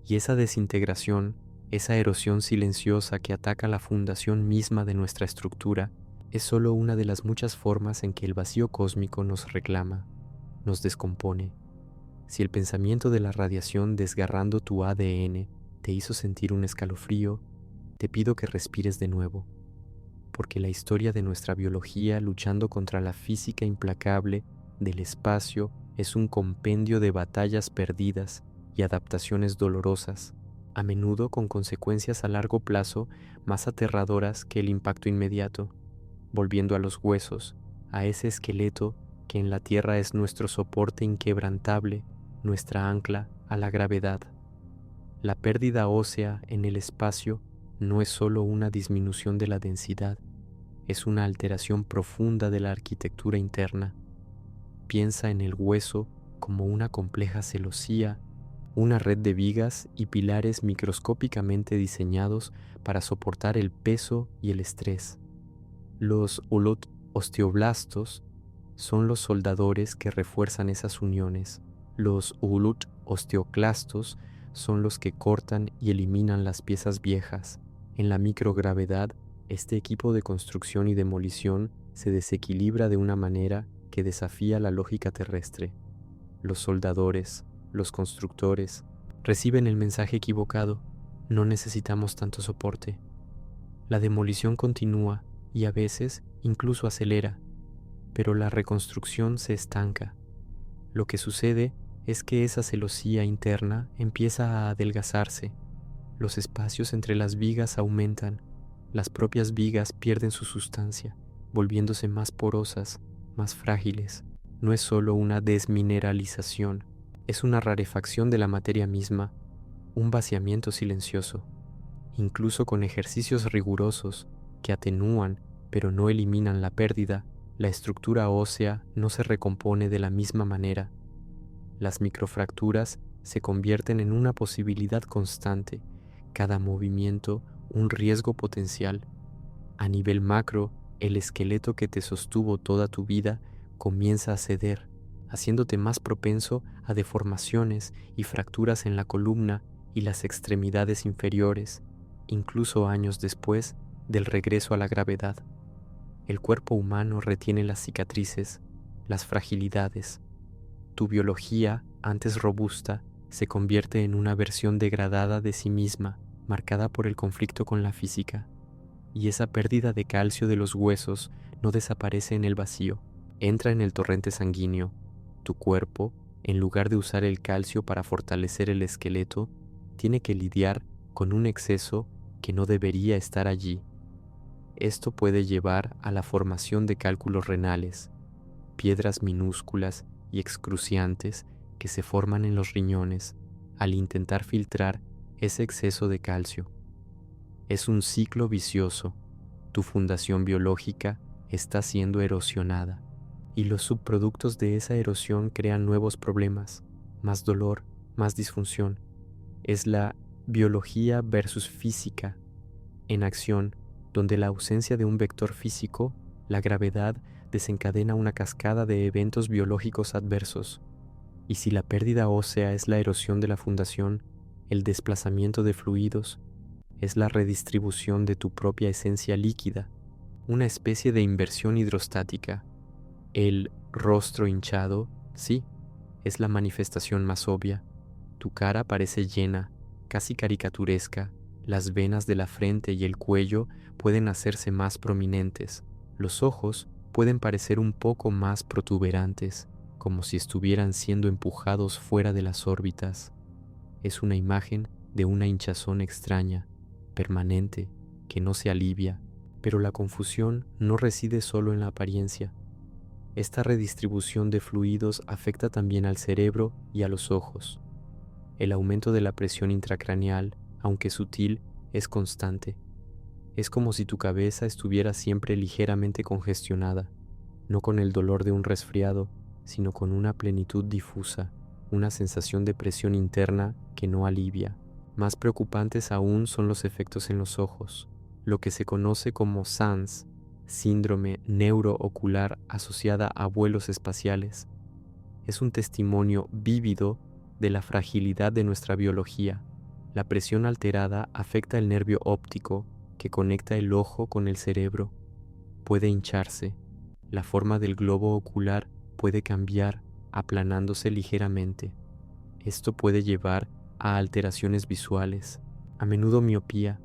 Y esa desintegración, esa erosión silenciosa que ataca la fundación misma de nuestra estructura, es solo una de las muchas formas en que el vacío cósmico nos reclama, nos descompone. Si el pensamiento de la radiación desgarrando tu ADN te hizo sentir un escalofrío, te pido que respires de nuevo, porque la historia de nuestra biología luchando contra la física implacable del espacio es un compendio de batallas perdidas y adaptaciones dolorosas, a menudo con consecuencias a largo plazo más aterradoras que el impacto inmediato, volviendo a los huesos, a ese esqueleto que en la tierra es nuestro soporte inquebrantable, nuestra ancla a la gravedad. La pérdida ósea en el espacio no es solo una disminución de la densidad, es una alteración profunda de la arquitectura interna. Piensa en el hueso como una compleja celosía, una red de vigas y pilares microscópicamente diseñados para soportar el peso y el estrés. Los osteoblastos son los soldadores que refuerzan esas uniones. Los osteoclastos son los que cortan y eliminan las piezas viejas. En la microgravedad, este equipo de construcción y demolición se desequilibra de una manera que desafía la lógica terrestre. Los soldadores, los constructores, reciben el mensaje equivocado. No necesitamos tanto soporte. La demolición continúa y a veces incluso acelera, pero la reconstrucción se estanca. Lo que sucede es que esa celosía interna empieza a adelgazarse. Los espacios entre las vigas aumentan Las propias vigas pierden su sustancia, volviéndose más porosas, más frágiles. No es solo una desmineralización, es una rarefacción de la materia misma, un vaciamiento silencioso. Incluso con ejercicios rigurosos que atenúan pero no eliminan la pérdida, la estructura ósea no se recompone de la misma manera. Las microfracturas se convierten en una posibilidad constante, cada movimiento un riesgo potencial. A nivel macro, el esqueleto que te sostuvo toda tu vida comienza a ceder, haciéndote más propenso a deformaciones y fracturas en la columna y las extremidades inferiores, incluso años después del regreso a la gravedad. El cuerpo humano retiene las cicatrices, las fragilidades. Tu biología, antes robusta, se convierte en una versión degradada de sí misma, marcada por el conflicto con la física. Y esa pérdida de calcio de los huesos no desaparece en el vacío, entra en el torrente sanguíneo. Tu cuerpo, en lugar de usar el calcio para fortalecer el esqueleto, tiene que lidiar con un exceso que no debería estar allí. Esto puede llevar a la formación de cálculos renales, piedras minúsculas y excruciantes que se forman en los riñones al intentar filtrar ese exceso de calcio. Es un ciclo vicioso. Tu fundación biológica está siendo erosionada y los subproductos de esa erosión crean nuevos problemas, más dolor, más disfunción. Es la biología versus física en acción, donde la ausencia de un vector físico, la gravedad, desencadena una cascada de eventos biológicos adversos. Y si la pérdida ósea es la erosión de la fundación, el desplazamiento de fluidos es la redistribución de tu propia esencia líquida, una especie de inversión hidrostática. El rostro hinchado, sí, es la manifestación más obvia. Tu cara parece llena, casi caricaturesca. Las venas de la frente y el cuello pueden hacerse más prominentes. Los ojos pueden parecer un poco más protuberantes, como si estuvieran siendo empujados fuera de las órbitas. Es una imagen de una hinchazón extraña, permanente, que no se alivia, pero la confusión no reside solo en la apariencia. Esta redistribución de fluidos afecta también al cerebro y a los ojos. El aumento de la presión intracraneal, aunque sutil, es constante. Es como si tu cabeza estuviera siempre ligeramente congestionada, no con el dolor de un resfriado, sino con una plenitud difusa, una sensación de presión interna que no alivia. Más preocupantes aún son los efectos en los ojos, lo que se conoce como SANS, síndrome neuroocular asociada a vuelos espaciales. Es un testimonio vívido de la fragilidad de nuestra biología. La presión alterada afecta el nervio óptico que conecta el ojo con el cerebro. Puede hincharse. La forma del globo ocular puede cambiar, aplanándose ligeramente. Esto puede llevar a alteraciones visuales, a menudo miopía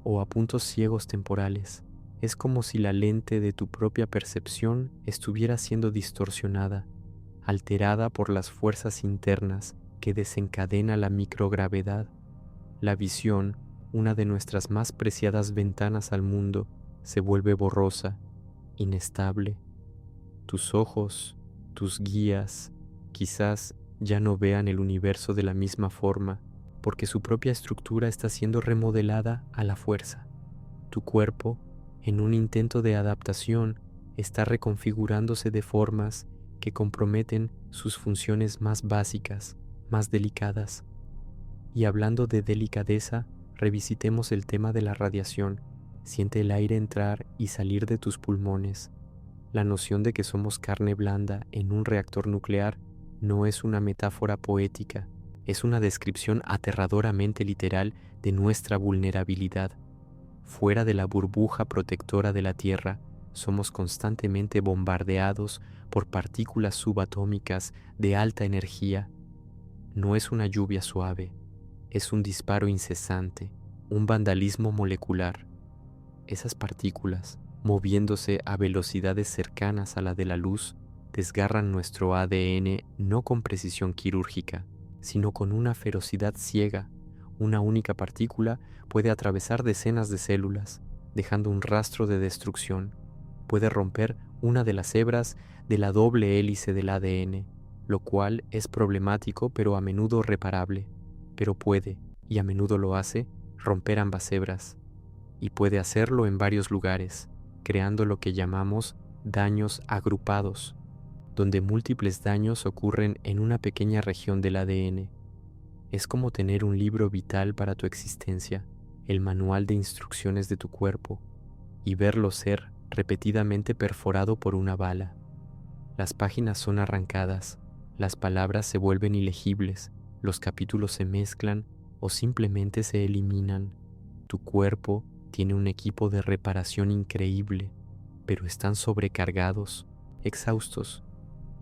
o a puntos ciegos temporales. Es como si la lente de tu propia percepción estuviera siendo distorsionada, alterada por las fuerzas internas que desencadena la microgravedad. La visión, una de nuestras más preciadas ventanas al mundo, se vuelve borrosa, inestable. Tus ojos, tus guías, quizás ya no vean el universo de la misma forma, porque su propia estructura está siendo remodelada a la fuerza. Tu cuerpo, en un intento de adaptación, está reconfigurándose de formas que comprometen sus funciones más básicas, más delicadas. Y hablando de delicadeza, revisitemos el tema de la radiación. Siente el aire entrar y salir de tus pulmones. La noción de que somos carne blanda en un reactor nuclear no es una metáfora poética, es una descripción aterradoramente literal de nuestra vulnerabilidad. Fuera de la burbuja protectora de la Tierra, somos constantemente bombardeados por partículas subatómicas de alta energía. No es una lluvia suave, es un disparo incesante, un vandalismo molecular. Esas partículas, moviéndose a velocidades cercanas a la de la luz, desgarran nuestro ADN no con precisión quirúrgica, sino con una ferocidad ciega. Una única partícula puede atravesar decenas de células, dejando un rastro de destrucción. Puede romper una de las hebras de la doble hélice del ADN, lo cual es problemático pero a menudo reparable. Pero puede, y a menudo lo hace, romper ambas hebras. Y puede hacerlo en varios lugares, creando lo que llamamos daños agrupados, donde múltiples daños ocurren en una pequeña región del ADN. Es como tener un libro vital para tu existencia, el manual de instrucciones de tu cuerpo, y verlo ser repetidamente perforado por una bala. Las páginas son arrancadas, las palabras se vuelven ilegibles, los capítulos se mezclan o simplemente se eliminan. Tu cuerpo tiene un equipo de reparación increíble, pero están sobrecargados, exhaustos.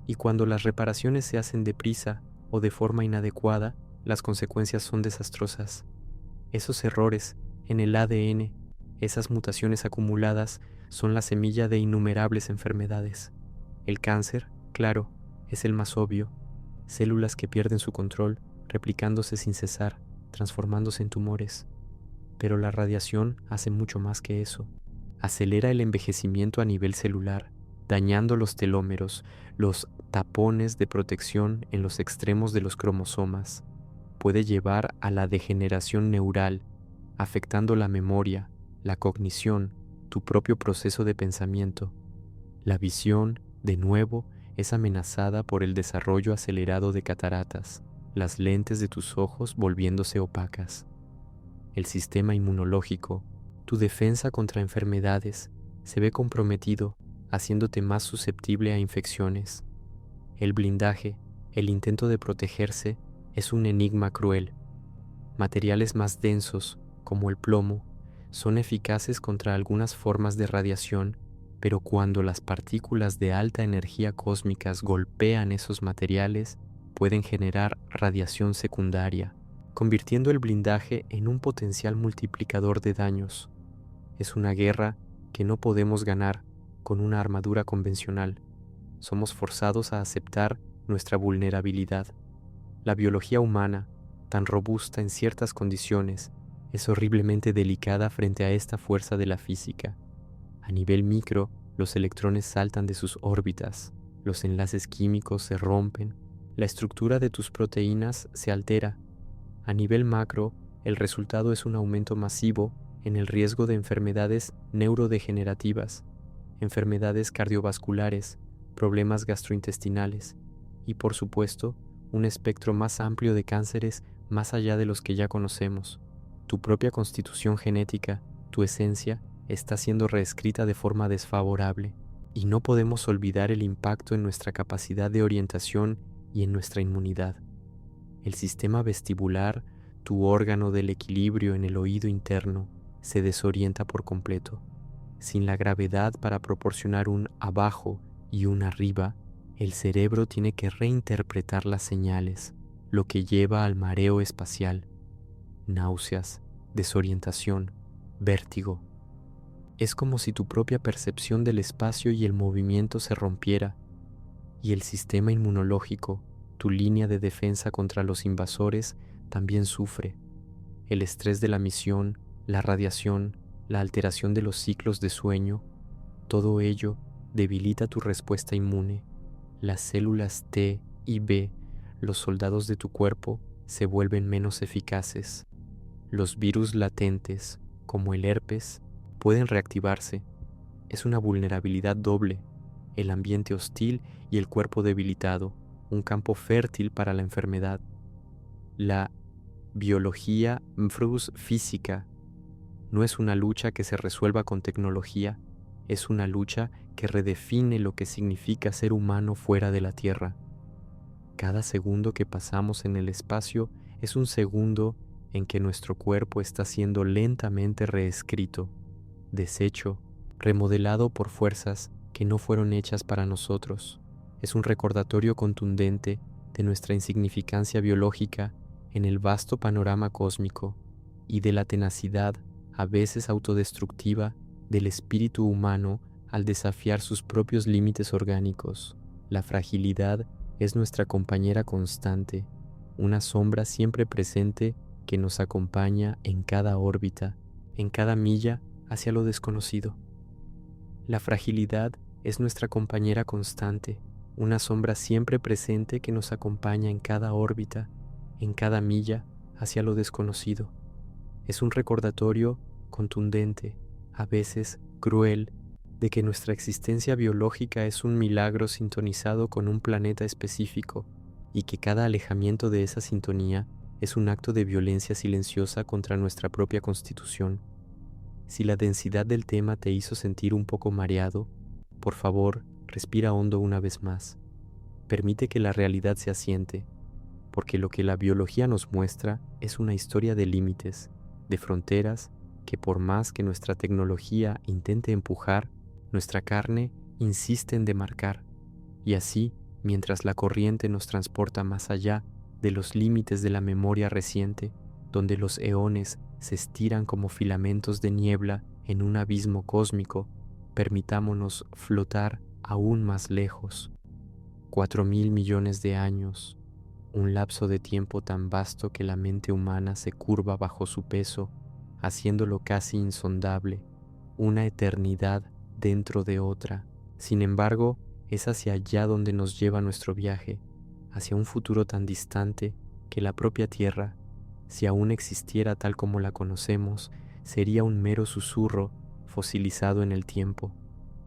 Y cuando las reparaciones se hacen deprisa o de forma inadecuada, las consecuencias son desastrosas. Esos errores en el ADN, esas mutaciones acumuladas, son la semilla de innumerables enfermedades. El cáncer, claro, es el más obvio. Células que pierden su control, replicándose sin cesar, transformándose en tumores. Pero la radiación hace mucho más que eso. Acelera el envejecimiento a nivel celular, dañando los telómeros, los tapones de protección en los extremos de los cromosomas. Puede llevar a la degeneración neural, afectando la memoria, la cognición, tu propio proceso de pensamiento. La visión, de nuevo, es amenazada por el desarrollo acelerado de cataratas, las lentes de tus ojos volviéndose opacas. El sistema inmunológico, tu defensa contra enfermedades, se ve comprometido, haciéndote más susceptible a infecciones. El blindaje, el intento de protegerse, es un enigma cruel. Materiales más densos, como el plomo, son eficaces contra algunas formas de radiación, pero cuando las partículas de alta energía cósmicas golpean esos materiales, pueden generar radiación secundaria, convirtiendo el blindaje en un potencial multiplicador de daños. Es una guerra que no podemos ganar con una armadura convencional. Somos forzados a aceptar nuestra vulnerabilidad. La biología humana, tan robusta en ciertas condiciones, es horriblemente delicada frente a esta fuerza de la física. A nivel micro, los electrones saltan de sus órbitas, los enlaces químicos se rompen, la estructura de tus proteínas se altera. A nivel macro, el resultado es un aumento masivo en el riesgo de enfermedades neurodegenerativas, enfermedades cardiovasculares, problemas gastrointestinales y, por supuesto, un espectro más amplio de cánceres más allá de los que ya conocemos. Tu propia constitución genética, tu esencia, está siendo reescrita de forma desfavorable, y no podemos olvidar el impacto en nuestra capacidad de orientación y en nuestra inmunidad. El sistema vestibular, tu órgano del equilibrio en el oído interno, se desorienta por completo. Sin la gravedad para proporcionar un abajo y un arriba, el cerebro tiene que reinterpretar las señales, lo que lleva al mareo espacial, náuseas, desorientación, vértigo. Es como si tu propia percepción del espacio y el movimiento se rompiera, y el sistema inmunológico, tu línea de defensa contra los invasores, también sufre. El estrés de la misión, la radiación, la alteración de los ciclos de sueño, todo ello debilita tu respuesta inmune. Las células T y B, los soldados de tu cuerpo, se vuelven menos eficaces. Los virus latentes, como el herpes, pueden reactivarse. Es una vulnerabilidad doble, el ambiente hostil y el cuerpo debilitado, un campo fértil para la enfermedad. La biología física no es una lucha que se resuelva con tecnología, es una lucha que redefine lo que significa ser humano fuera de la Tierra. Cada segundo que pasamos en el espacio es un segundo en que nuestro cuerpo está siendo lentamente reescrito, deshecho, remodelado por fuerzas que no fueron hechas para nosotros. Es un recordatorio contundente de nuestra insignificancia biológica en el vasto panorama cósmico y de la tenacidad, a veces autodestructiva, del espíritu humano al desafiar sus propios límites orgánicos. La fragilidad es nuestra compañera constante, una sombra siempre presente que nos acompaña en cada órbita, en cada milla hacia lo desconocido. La fragilidad es nuestra compañera constante, una sombra siempre presente que nos acompaña en cada órbita, en cada milla hacia lo desconocido. Es un recordatorio contundente, a veces cruel, de que nuestra existencia biológica es un milagro sintonizado con un planeta específico y que cada alejamiento de esa sintonía es un acto de violencia silenciosa contra nuestra propia constitución. Si la densidad del tema te hizo sentir un poco mareado, por favor, respira hondo una vez más. Permite que la realidad se asiente, porque lo que la biología nos muestra es una historia de límites, de fronteras que por más que nuestra tecnología intente empujar, nuestra carne insiste en demarcar. Y así, mientras la corriente nos transporta más allá de los límites de la memoria reciente, donde los eones se estiran como filamentos de niebla en un abismo cósmico, permitámonos flotar aún más lejos. 4.000 millones de años, un lapso de tiempo tan vasto que la mente humana se curva bajo su peso, haciéndolo casi insondable, una eternidad dentro de otra. Sin embargo, es hacia allá donde nos lleva nuestro viaje, hacia un futuro tan distante que la propia Tierra, si aún existiera tal como la conocemos, sería un mero susurro fosilizado en el tiempo,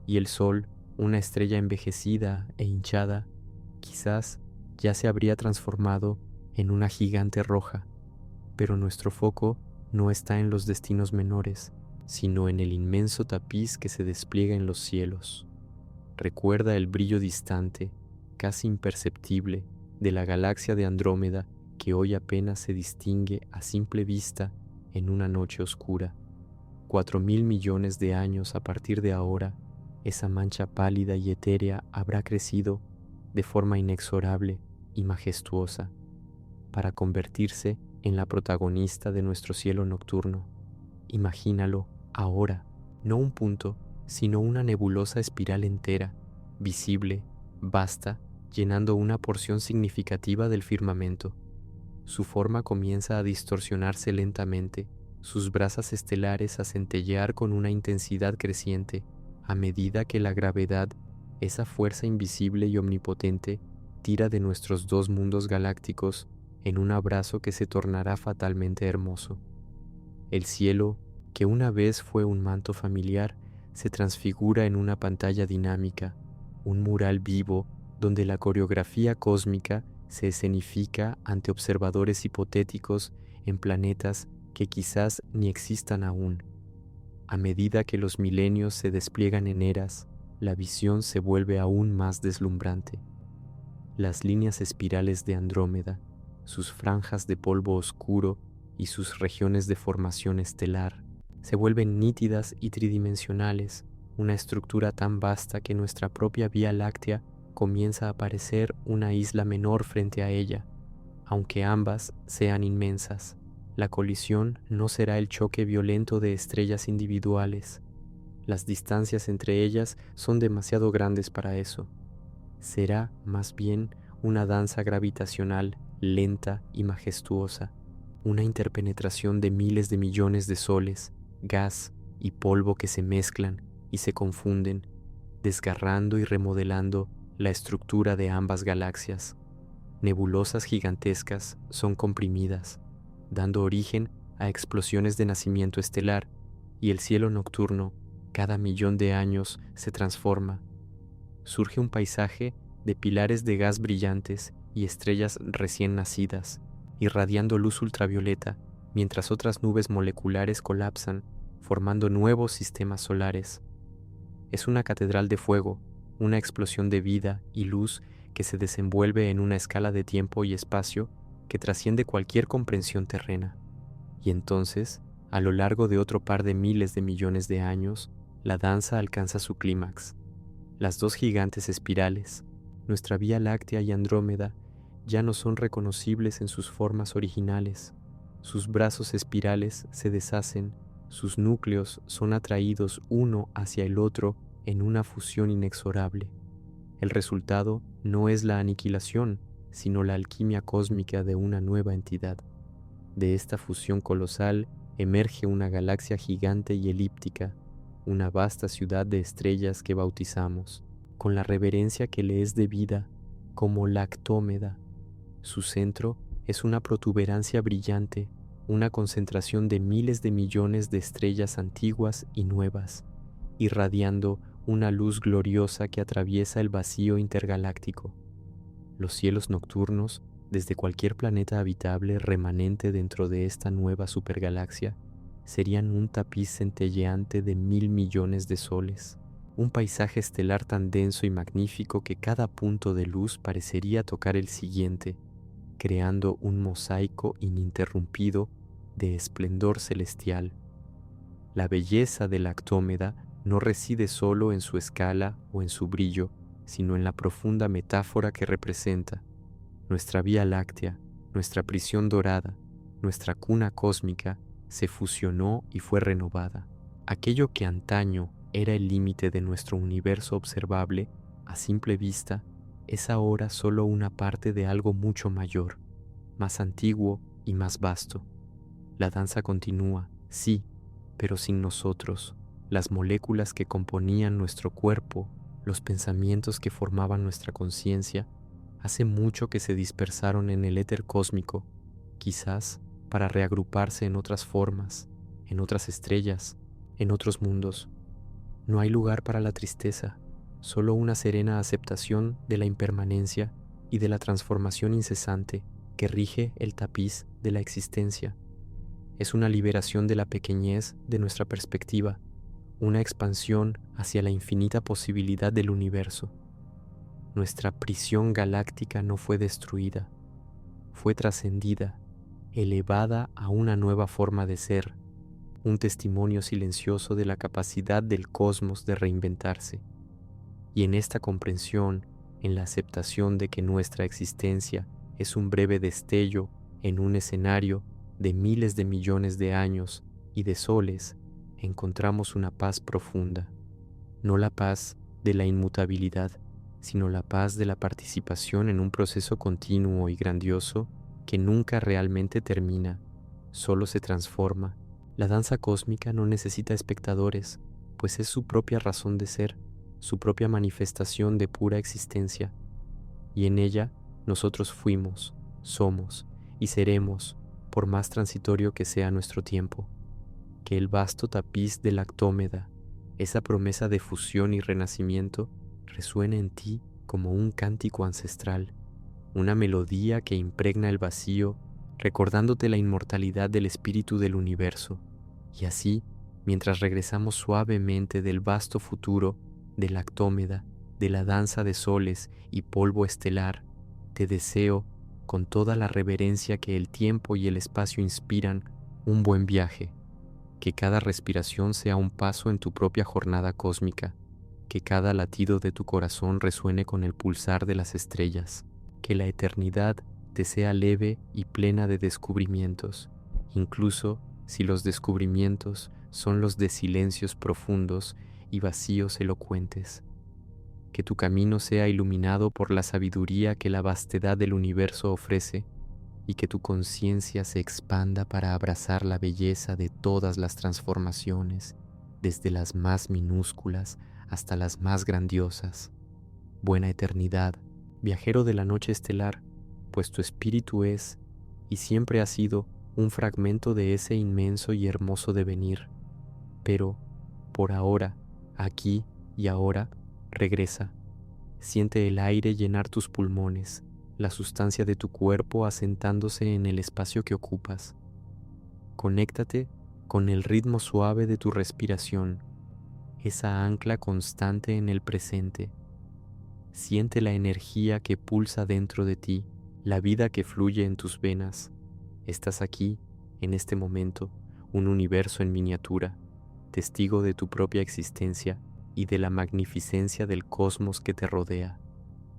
y el Sol, una estrella envejecida e hinchada, quizás ya se habría transformado en una gigante roja, pero nuestro foco no está en los destinos menores, sino en el inmenso tapiz que se despliega en los cielos. Recuerda el brillo distante, casi imperceptible, de la galaxia de Andrómeda que hoy apenas se distingue a simple vista en una noche oscura. 4.000 millones de años a partir de ahora, esa mancha pálida y etérea habrá crecido de forma inexorable y majestuosa para convertirse en la protagonista de nuestro cielo nocturno. Imagínalo ahora, no un punto, sino una nebulosa espiral entera, visible, vasta, llenando una porción significativa del firmamento. Su forma comienza a distorsionarse lentamente, sus brasas estelares a centellear con una intensidad creciente, a medida que la gravedad, esa fuerza invisible y omnipotente, tira de nuestros dos mundos galácticos en un abrazo que se tornará fatalmente hermoso. El cielo, que una vez fue un manto familiar, se transfigura en una pantalla dinámica, un mural vivo donde la coreografía cósmica se escenifica ante observadores hipotéticos en planetas que quizás ni existan aún. A medida que los milenios se despliegan en eras, la visión se vuelve aún más deslumbrante. Las líneas espirales de Andrómeda, sus franjas de polvo oscuro y sus regiones de formación estelar se vuelven nítidas y tridimensionales, una estructura tan vasta que nuestra propia Vía Láctea comienza a parecer una isla menor frente a ella. Aunque ambas sean inmensas, la colisión no será el choque violento de estrellas individuales. Las distancias entre ellas son demasiado grandes para eso. Será, más bien, una danza gravitacional lenta y majestuosa, una interpenetración de miles de millones de soles, gas y polvo que se mezclan y se confunden, desgarrando y remodelando la estructura de ambas galaxias. Nebulosas gigantescas son comprimidas, dando origen a explosiones de nacimiento estelar, y el cielo nocturno, cada millón de años, se transforma. Surge un paisaje de pilares de gas brillantes y estrellas recién nacidas, irradiando luz ultravioleta, mientras otras nubes moleculares colapsan, formando nuevos sistemas solares. Es una catedral de fuego, una explosión de vida y luz que se desenvuelve en una escala de tiempo y espacio que trasciende cualquier comprensión terrena. Y entonces, a lo largo de otro par de miles de millones de años, la danza alcanza su clímax. Las dos gigantes espirales, nuestra Vía Láctea y Andrómeda, ya no son reconocibles en sus formas originales. Sus brazos espirales se deshacen, sus núcleos son atraídos uno hacia el otro en una fusión inexorable. El resultado no es la aniquilación, sino la alquimia cósmica de una nueva entidad. De esta fusión colosal emerge una galaxia gigante y elíptica, una vasta ciudad de estrellas que bautizamos, con la reverencia que le es debida, como la Actómeda. Su centro es una protuberancia brillante, una concentración de miles de millones de estrellas antiguas y nuevas, irradiando una luz gloriosa que atraviesa el vacío intergaláctico. Los cielos nocturnos, desde cualquier planeta habitable remanente dentro de esta nueva supergalaxia, serían un tapiz centelleante de 1.000 millones de soles, un paisaje estelar tan denso y magnífico que cada punto de luz parecería tocar el siguiente, creando un mosaico ininterrumpido de esplendor celestial. La belleza de la Actómeda no reside solo en su escala o en su brillo, sino en la profunda metáfora que representa. Nuestra Vía Láctea, nuestra prisión dorada, nuestra cuna cósmica, se fusionó y fue renovada. Aquello que antaño era el límite de nuestro universo observable, a simple vista, es ahora solo una parte de algo mucho mayor, más antiguo y más vasto. La danza continúa, sí, pero sin nosotros. Las moléculas que componían nuestro cuerpo, los pensamientos que formaban nuestra conciencia, hace mucho que se dispersaron en el éter cósmico, quizás para reagruparse en otras formas, en otras estrellas, en otros mundos. No hay lugar para la tristeza, solo una serena aceptación de la impermanencia y de la transformación incesante que rige el tapiz de la existencia. Es una liberación de la pequeñez de nuestra perspectiva, una expansión hacia la infinita posibilidad del universo. Nuestra prisión galáctica no fue destruida, fue trascendida, elevada a una nueva forma de ser, un testimonio silencioso de la capacidad del cosmos de reinventarse. Y en esta comprensión, en la aceptación de que nuestra existencia es un breve destello en un escenario de miles de millones de años y de soles, encontramos una paz profunda, no la paz de la inmutabilidad, sino la paz de la participación en un proceso continuo y grandioso que nunca realmente termina, solo se transforma. La danza cósmica no necesita espectadores, pues es su propia razón de ser, su propia manifestación de pura existencia, y en ella nosotros fuimos, somos y seremos, por más transitorio que sea nuestro tiempo. Que el vasto tapiz de la Actómeda, esa promesa de fusión y renacimiento, resuene en ti como un cántico ancestral, una melodía que impregna el vacío, recordándote la inmortalidad del espíritu del universo. Y así, mientras regresamos suavemente del vasto futuro, de la Actómeda, de la danza de soles y polvo estelar, te deseo, con toda la reverencia que el tiempo y el espacio inspiran, un buen viaje. Que cada respiración sea un paso en tu propia jornada cósmica, que cada latido de tu corazón resuene con el pulsar de las estrellas, que la eternidad te sea leve y plena de descubrimientos, incluso si los descubrimientos son los de silencios profundos y vacíos elocuentes. Que tu camino sea iluminado por la sabiduría que la vastedad del universo ofrece, y que tu conciencia se expanda para abrazar la belleza de todas las transformaciones, desde las más minúsculas hasta las más grandiosas. Buena eternidad, viajero de la noche estelar, pues tu espíritu es, y siempre ha sido, un fragmento de ese inmenso y hermoso devenir. Pero, por ahora, aquí y ahora, regresa. Siente el aire llenar tus pulmones, la sustancia de tu cuerpo asentándose en el espacio que ocupas. Conéctate con el ritmo suave de tu respiración, esa ancla constante en el presente. Siente la energía que pulsa dentro de ti, la vida que fluye en tus venas. Estás aquí, en este momento, un universo en miniatura, testigo de tu propia existencia y de la magnificencia del cosmos que te rodea.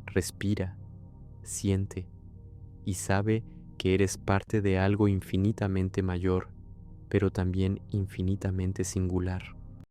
Respira, siente y sabe que eres parte de algo infinitamente mayor, pero también infinitamente singular.